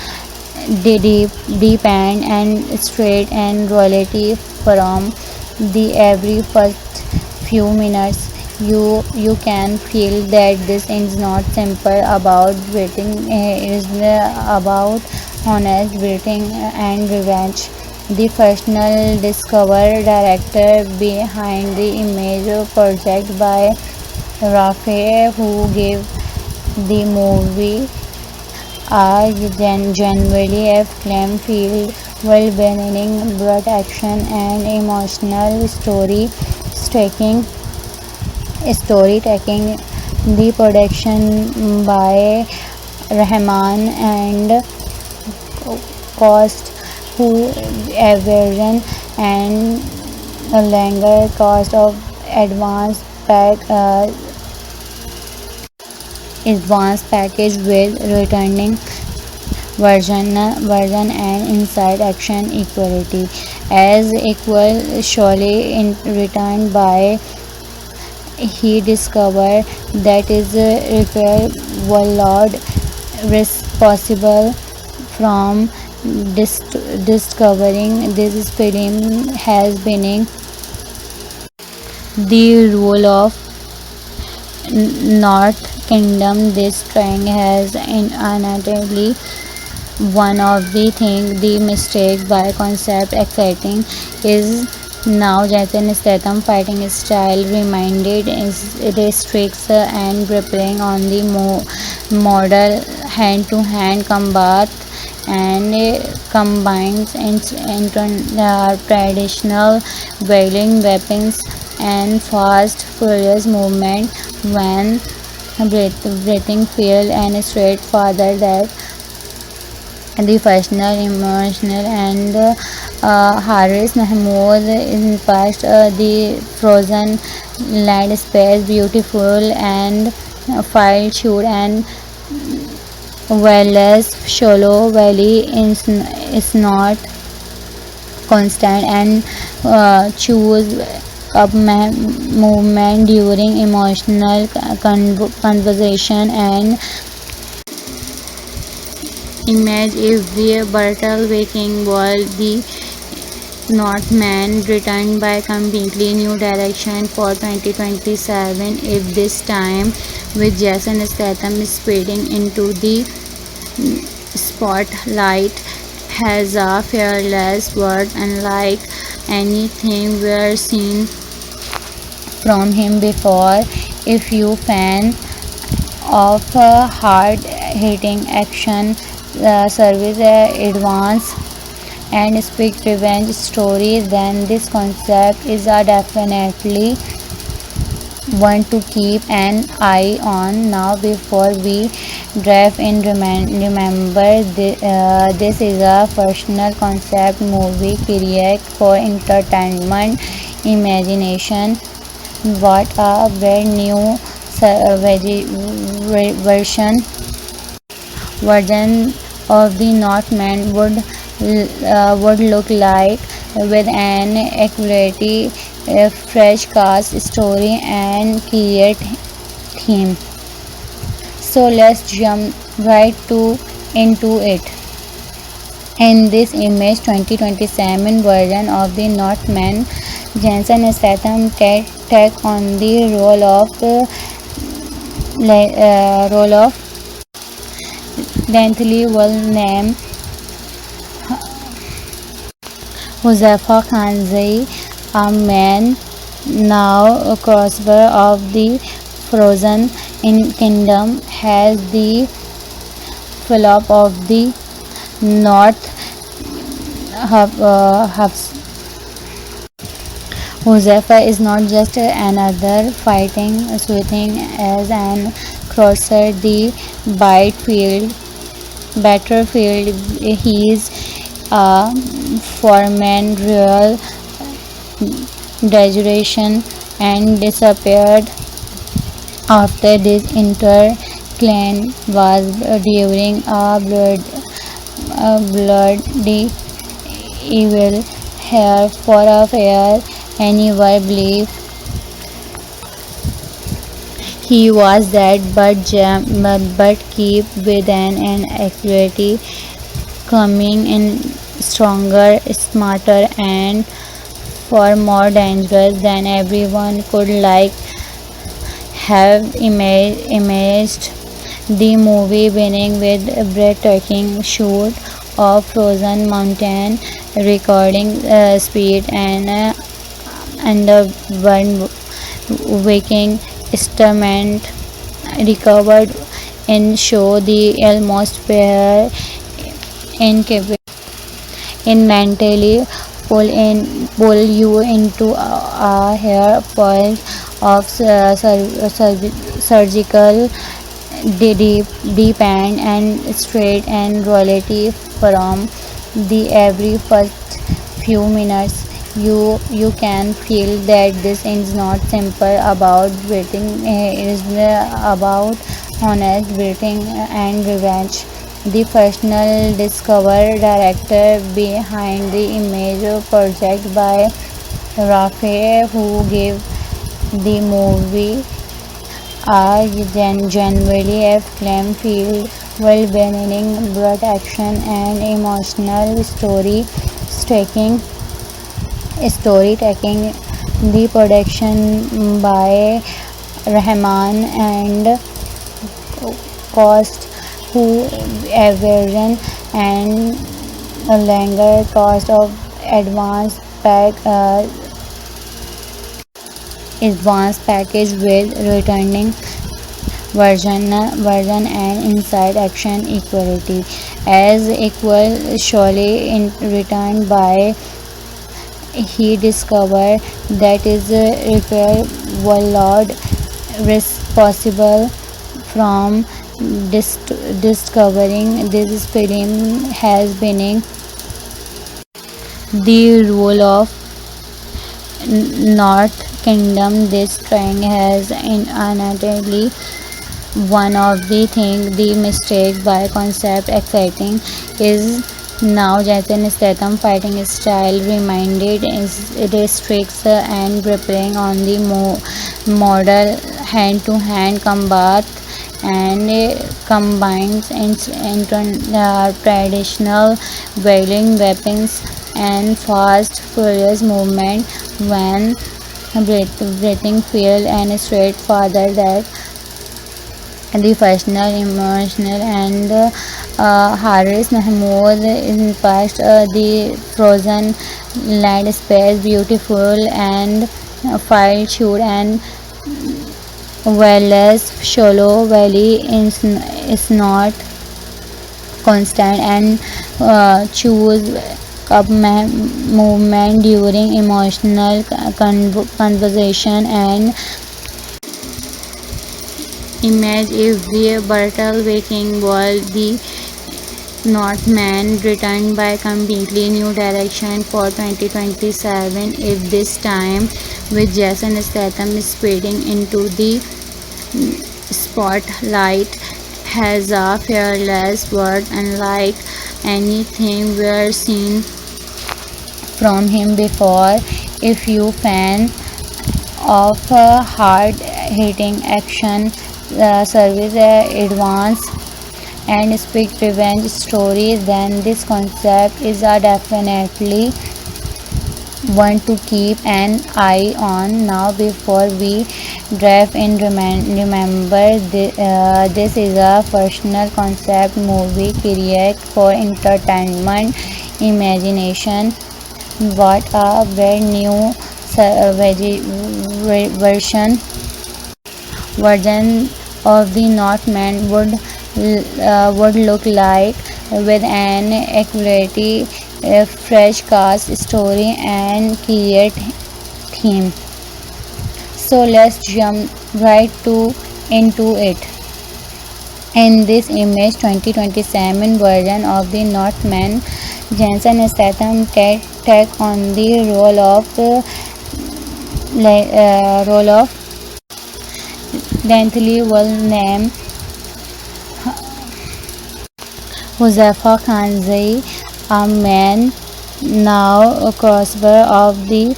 deep and straight and reality from the every first few minutes you can feel that this is not simple about waiting, it is about honest waiting and revenge. the fictional discover director behind the image project by Rafe, who gave the movie a genuinely acclaimed field world-building, broad action, and emotional storytelling. The production by Rahman and cost who aversion and a longer cost of advance pack advanced package with returning version and inside action equality as equal surely in return by he discovered that is required workload responsible from discovering this film has been the role of North Kingdom. This train has undoubtedly one of the thing the mistake by concept exciting is now Jason Statham fighting style reminded is restricts and rippling on the model hand-to-hand combat and combines traditional wielding weapons and fast furious movement when breathing field and straight father that the fictional, emotional, and Haris Mahmood in past the frozen land space, beautiful and file shoot and whereas shallow valley is not constant and choose up movement during emotional conversation and image if the battle waking world the Northman returned by completely new direction for 2027 if this time with Jason Statham speeding into the spotlight has a fearless word unlike anything we've seen from him before. If you fan of hard-hitting action service advance and speak revenge story, then this concept is a definitely one to keep an eye on. Now before we dive in, remember this is a personal concept movie created for entertainment imagination. What a brand new version of the Northman would look like with an accurate, fresh cast, story, and clear theme. So let's jump right into it. In this image 2027 version of the Northman, Jason Statham take on the role of lengthily well named Huzaifa Khanzai, a man now crossover of the Frozen Kingdom, has the Philip of the North Huzaifa is not just another fighting swithing as an crosser the battlefield. He is a foreman real graduation and disappeared after this inter-clan was during a bloody evil hair for a fair anyone believe he was dead but keep within an accuracy coming in stronger, smarter and far more dangerous than everyone could like have imagined. The movie beginning with a breathtaking shoot of frozen mountain, recording speed and the one waking instrument recovered in show the atmosphere incapable in mentally pull you into a hair point of surgical depend and straight and reality from the every first few minutes. You can feel that this is not simple about waiting, it is about honest waiting and revenge. The personal discover director behind the image project by Rafe, who gave the movie a genuinely acclaimed field world-building, blood action, and emotional storytelling. The production by Rahman and cost who aversion and a longer cost of advanced package with returning version and inside action equality as equal surely in return by he discovered that is repair workload responsible from discovering this film has been the role of North Kingdom. This train has undoubtedly one of the thing the mistake by concept exciting is now Jason Statham fighting style reminded is restricts and rippling on the model hand-to-hand combat and combines traditional wielding weapons and fast furious movement when breathing feel and straightforward that the personal, emotional, and Haris Mahmood in past the frozen land space beautiful and file shoot and whereas shallow valley is not constant and choose up movement during emotional conversation and image if the brutal waking world the Northman returned by completely new direction for 2027 if this time with Jason Statham speeding into the spotlight has a fearless word unlike anything we've seen from him before. If you fan of hard hitting action service advance and speak revenge stories then this concept is a definitely one to keep an eye on now before we dive in remember this is a personal concept movie created for entertainment imagination what a brand new version of the Northman would look like with an accurate, fresh cast, story, and clear theme. So let's jump right into it. In this image 2027 version of the Northman, Jason Statham take on the role of lengthily well named Huzaifa Khanzai, a man now a crossbar of the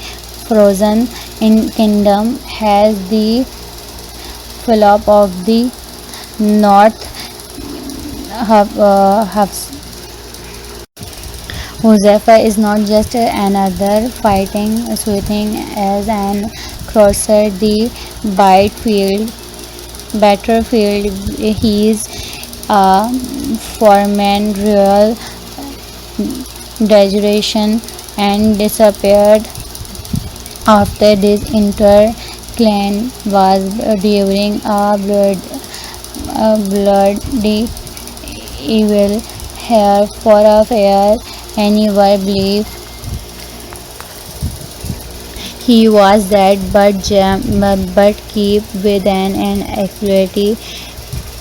Frozen Kingdom, has the Philip of the North Huzaifa is not just another fighting switching as an crosser the battlefield. He is a formidable degradation and disappeared after this interclan was during a bloody evil hair for a fair anyone believed he was dead but keep within an accuracy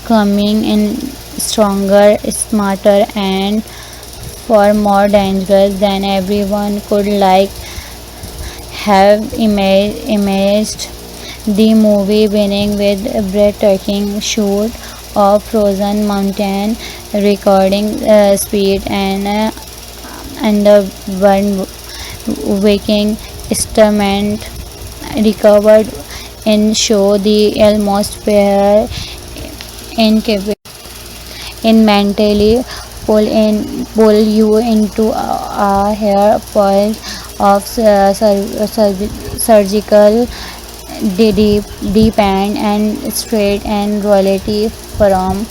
coming in stronger, smarter and far more dangerous than everyone could have imagined. The movie beginning with a breathtaking shoot of frozen mountain, recording speed and the one waking instrument recovered in show the almost pair incapable in mentally pull you into a hair pulse of surgical deep and straight and reality from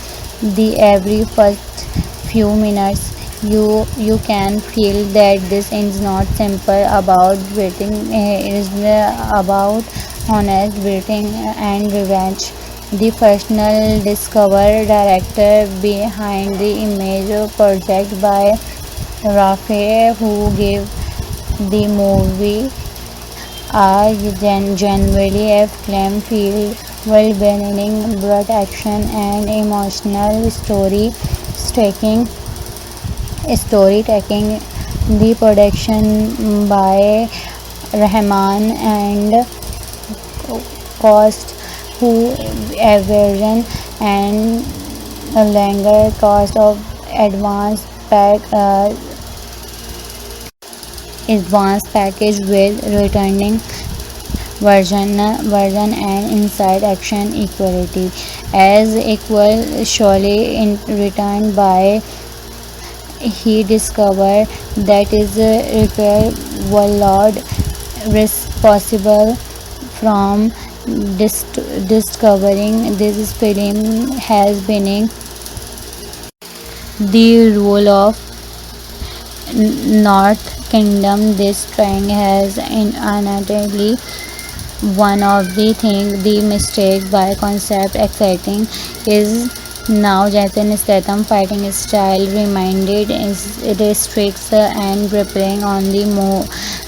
the every first few minutes you can feel that this is not simple about breathing it is about honest breathing and revenge the personal discover director behind the image project by Rafe who gave the movie a genuinely acclaimed field well beginning blood action and emotional storytelling the production by Rahman and cost who aversion and a longer cost of advance package with returning version and inside action equality as equal surely in return by he discovered that is repair workload risk possible from discovering this film has been the role of North Kingdom. This train has undoubtedly one of the thing the mistake by concept exciting is now Jason Statham fighting style reminded is restricts and gripping on the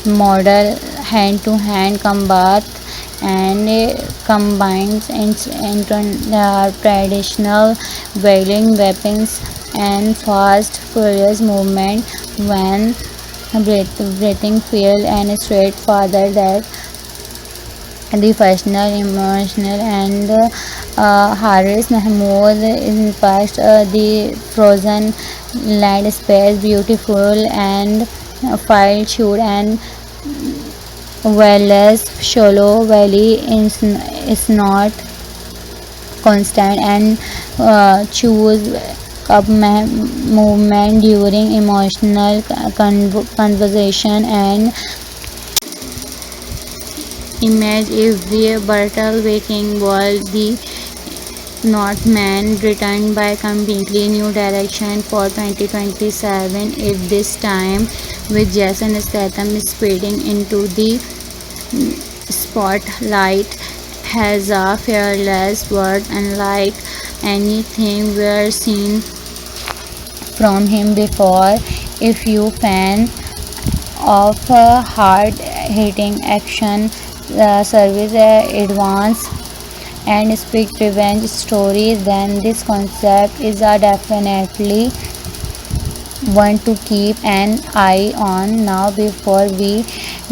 model hand-to-hand combat and combines traditional wielding weapons and fast furious movement when breathing feel and straightforward that the personal emotional and Haris Mahmood in past the frozen land space beautiful and file shoot and whereas shallow valley is not constant and choose up movement during emotional conversation and image if the battle waking world the Northman returned by completely new direction for 2027 if this time with Jason Statham speeding into the spotlight has a fearless word unlike anything we've seen from him before. If you fan of hard-hitting action service advance and speak revenge stories, then this concept is a definitely one to keep an eye on now before we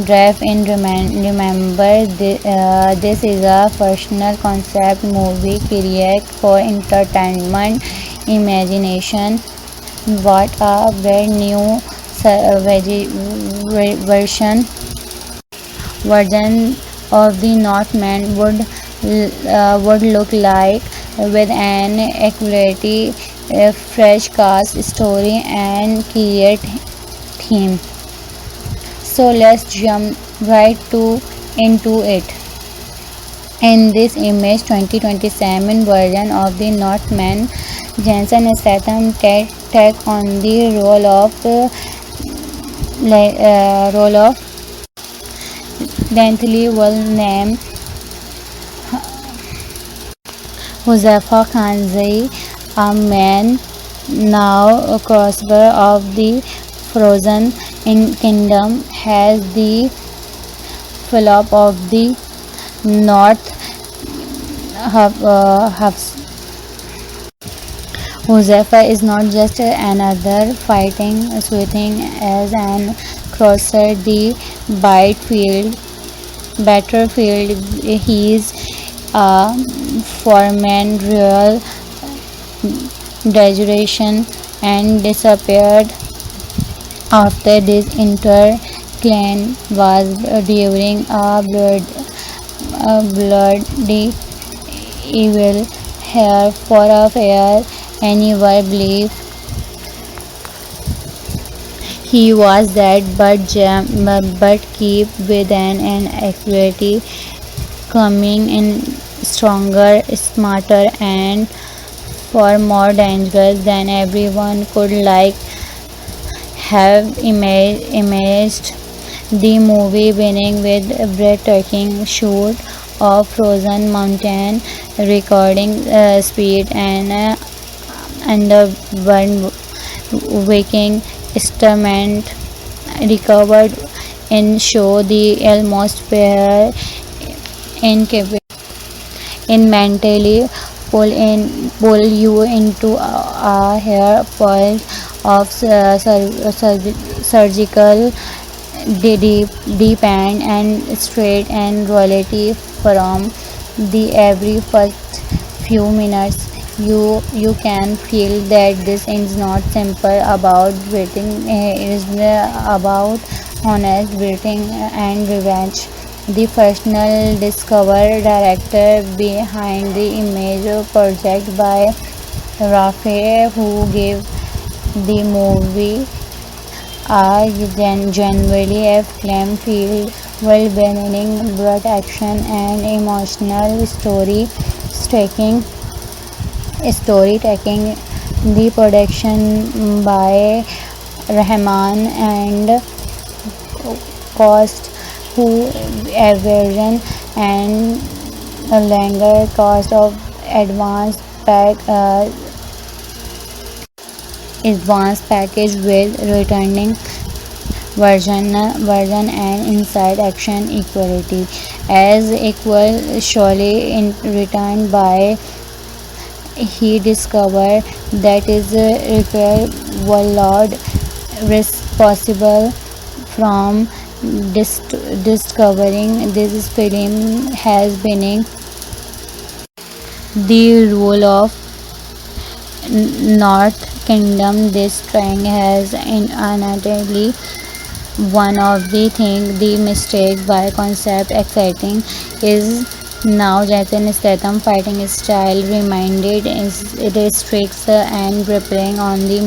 dive in. Remember this is a personal concept movie created for entertainment imagination what a brand new version of the Northman would look like with an accurate fresh cast story and create theme. So let's jump right into it. In this image 2027 version of the Northman, Jason Statham take on the role of role of Bentley will name Huzafa Khanzai, a man now crossover of the Frozen in Kingdom, has the flop of the North Hubs. Huzafa is not just another fighting switching as an crosser the field battlefield. He is a foreman real duration and disappeared after this inter clan was during a bloody evil hair for a fair anyone believe he was dead but keep within an equity coming in stronger smarter and far more dangerous than everyone could like have imagined. The movie beginning with a breathtaking shoot of frozen mountain, recording speed and the waking instrument recovered in show the almost pair incapable in mentally pull you into a hair fall of surgical deep and straight and reality from the every first few minutes you can feel that this is not simple about breathing, it is about honest breathing and revenge. The personal discover director behind the image project by Rafe, who gave the movie a genuinely acclaimed field well-being, broad action and emotional story taking. The production by Rahman and cost who aversion and a longer cost of advanced package with returning version and inside action equality as equal surely in return by he discovered that is repair workload responsible from discovering this film has been the role of North Kingdom. This train has undoubtedly one of the thing the mistake by concept exciting is now Jason Statham fighting style reminded is restricts and preparing on the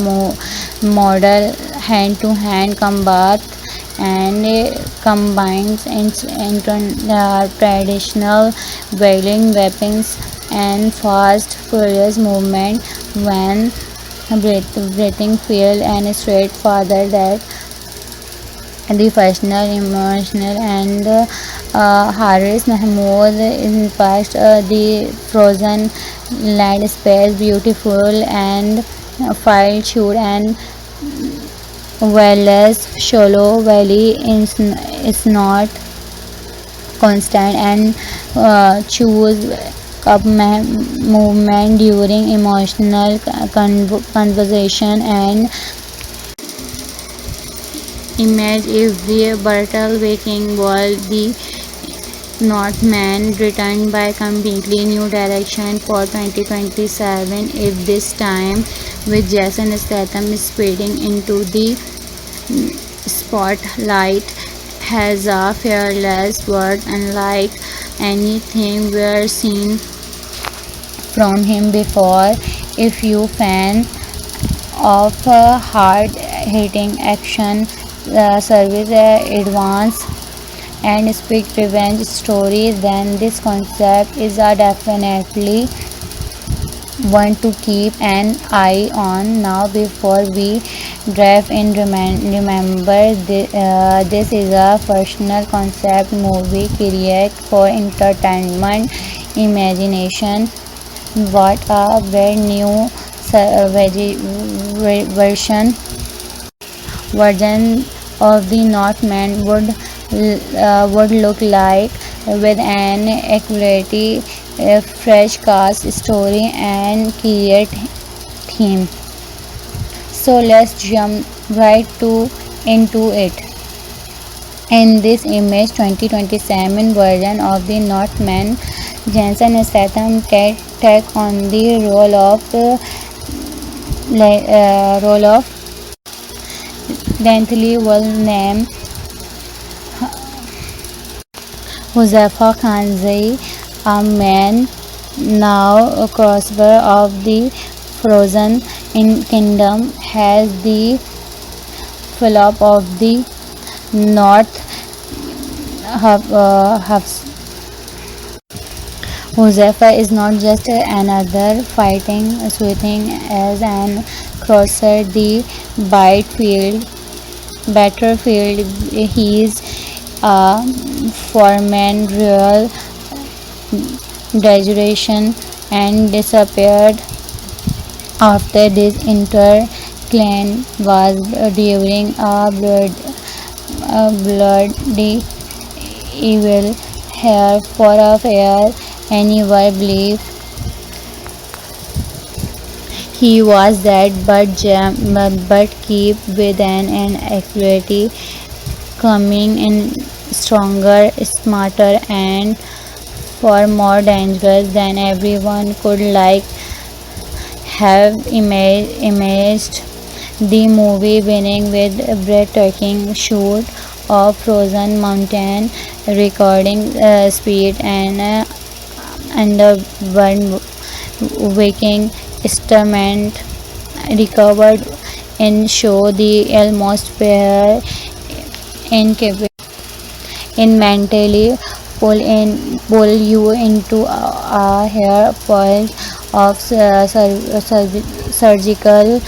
model hand-to-hand combat and combines traditional wielding weapons and fast furious movement when breathing feel and straight farther that the personal, emotional, and Haris Mahmood in past the frozen land space, beautiful and file shoot and whereas shallow valley is not constant and choose up movement during emotional conversation and image if the battle waking world the Northman returned by completely new direction for 2027 if this time with Jason Statham speeding into the spotlight has a fearless word unlike anything we're seen from him before. If you fan of hard hitting action service advance and speak revenge story then this concept is a definitely want to keep an eye on now. Before we dive in, remember this is a personal concept movie created for entertainment imagination. What a brand new version of the Northman would look like, with an accurate, fresh cast, story, and clear theme. So let's jump right to into it. In this image, 2027 version of the Northman, Jensen Statham take on the role of lengthily well named Huzaifa Khanzai, a man now a crossover of the Frozen in Kingdom, has the flop of the North Hubs. Huzaifa is not just another fighting swithing as an crosser the battlefield. He is a foreman real graduation and disappeared after this inter clan was during a bloody evil here for a fair anyone believe he was dead, but keep with an accuracy coming in stronger, smarter, and far more dangerous than everyone could have imagined. The movie winning with a breathtaking shoot of frozen mountain, recording speed and the one waking instrument recovered in show the almost fair incapable in mentally pull you into a hair pulse of surgical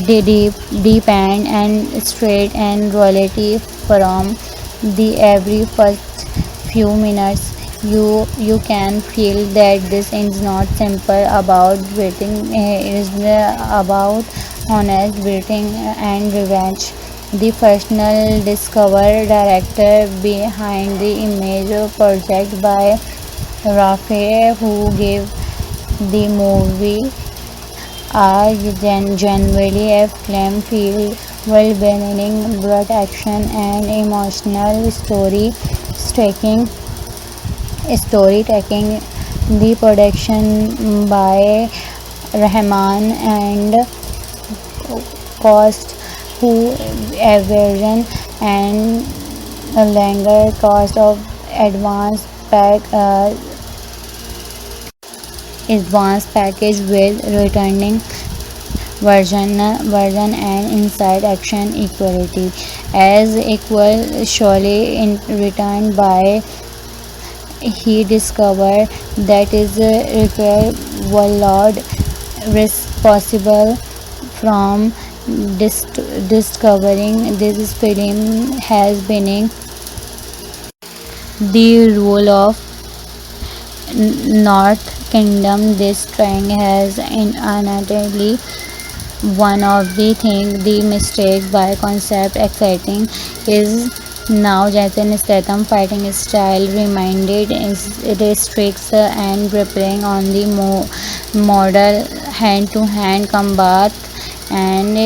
deep and straight and reality from the every first few minutes. You can feel that this is not simple about waiting, it is about honest waiting and revenge. The personal discover director behind the image project by Rafe, who gave the movie a genuinely acclaimed feel well balancing blood action and emotional storytelling. The production by Rahman and cost who aversion and a longer cost of advance package with returning version and inside action equality as equal surely in return by he discovered that is repair workload responsible from discovering this film has been the role of North Kingdom. This train has undoubtedly one of the thing the mistake by concept exciting is now Jason Statham fighting style reminded restricts and preparing on the model hand-to-hand combat and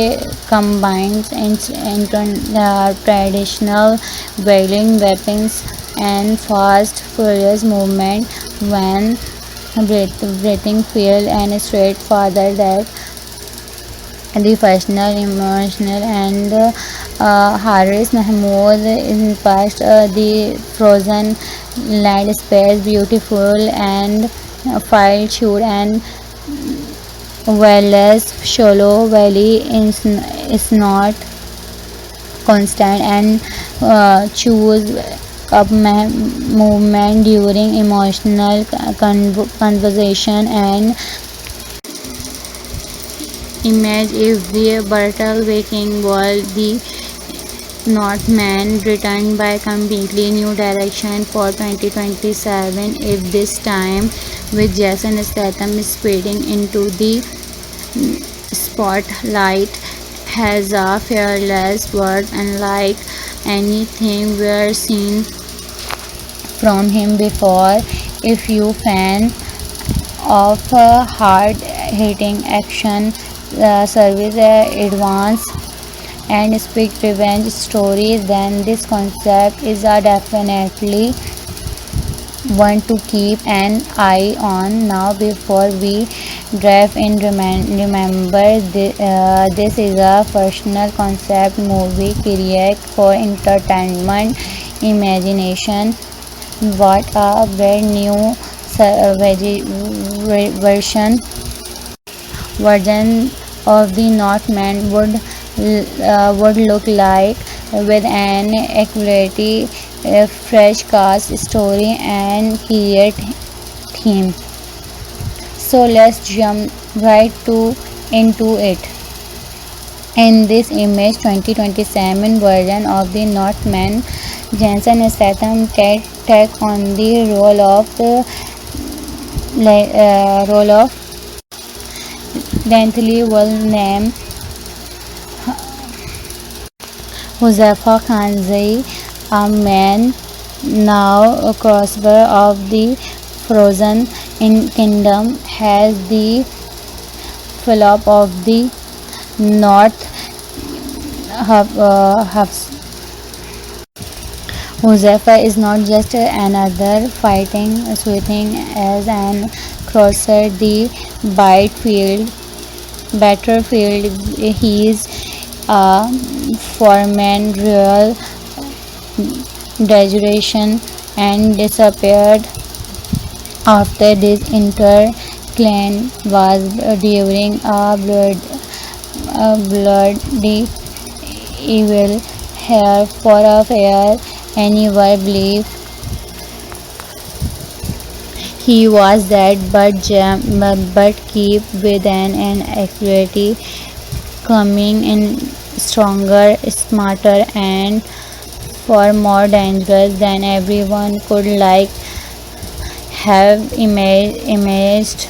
combines traditional wielding weapons and fast furious movement when breathing feel and straightforward that the personal, emotional, and Haris Mahmood in past the frozen land space beautiful and file shoot and whereas shallow valley is not constant and choose up movement during emotional conversation and Imagine if the brutal Viking world, the Northman returned by completely new direction for 2027. If this time with Jason Statham speeding into the spotlight has a fearless word unlike anything we've seen from him before. If you fan of hard-hitting action, service advance and speak revenge stories, then this concept is a definitely one to keep an eye on. Now before we dive in, remember this is a personal concept movie created for entertainment imagination. What a brand new version of the Northman would look like, with an accurate, fresh cast, story, and create theme. So let's jump right to into it. In this image 2027 version of the Northman, Jason Statham take on the role of lengthily well named Huzaifa Khanzai, a man now a crossbar of the Frozen in Kingdom, has the flop of the North Huzaifa is not just another fighting swinging as an crosser the battlefield. He is a foreman real degradation and disappeared after this inter-clan was during a bloody evil hair for a fair anyone believe he was dead, but keep within an accuracy coming in stronger, smarter, and far more dangerous than everyone could have imagined.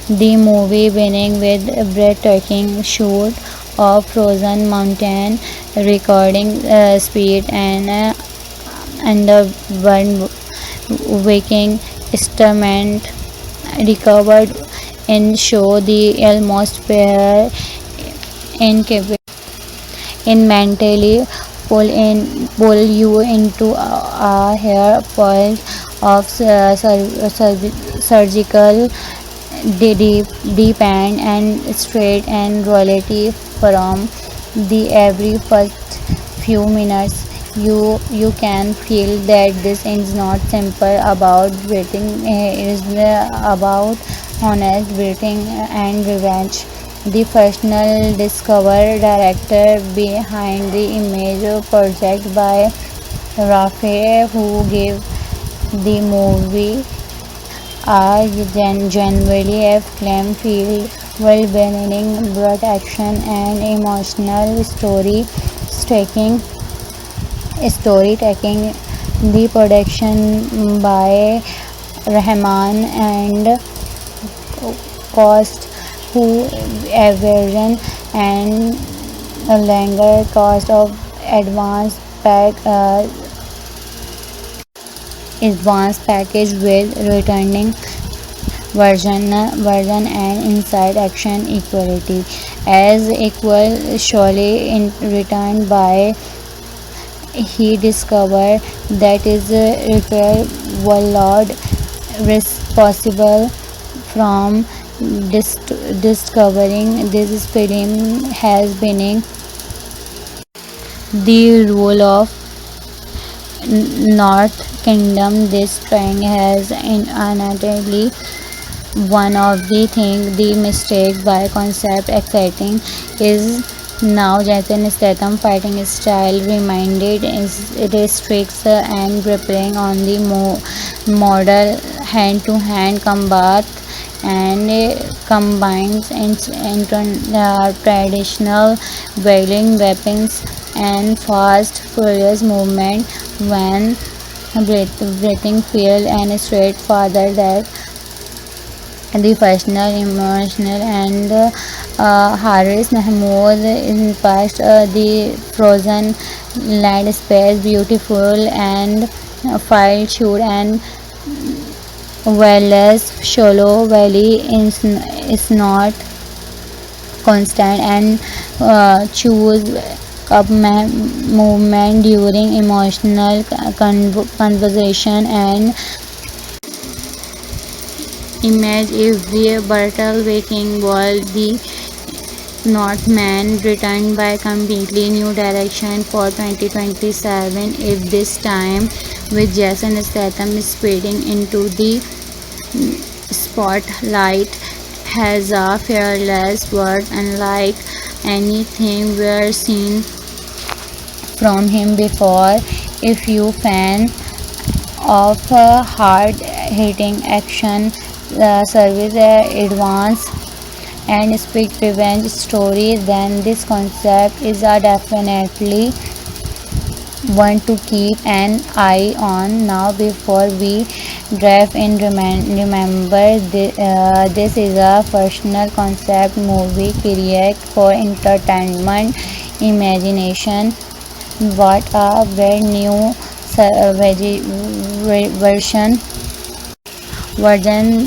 The movie beginning with a breathtaking shoot of frozen mountain, recording speed and the one waking instrument recovered and show the almost pair incapable in mentally pull you into a hair point of surgical deep and straight and reality from the every first few minutes. You can feel that this is not simple about breathing, it is about honest breathing and revenge. The personal discover director behind the image project by Rafe, who gave the movie a genuinely acclaimed field well-being, broad action and emotional storytelling. The production by Rahman and cost who aversion and a longer cost of advanced package with returning version and inside action equality as equal surely in return by he discovered that is repair workload responsible from discovering this film has been the role of North Kingdom. This trying has undoubtedly one of the thing the mistake by concept exciting is now Jason Statham fighting style reminded is restricts and preparing on the model hand-to-hand combat and combines traditional wielding weapons and fast, furious movement when breathing feel and straightforward that the personal, emotional, and Haris Mahmood in past the frozen landscape beautiful and file shoot and whereas shallow valley is not constant and choose up movement during emotional conversation and image if the battle waking world the Northman returned by completely new direction for 2027 if this time with Jason Statham speeding into the spotlight has a fearless word unlike anything we've seen from him before. If you fan of hard-hitting action, service advance and speed revenge story, then this concept is a definitely one to keep an eye on. Now before we dive in, remember this is a personal concept movie created for entertainment imagination. What a brand new version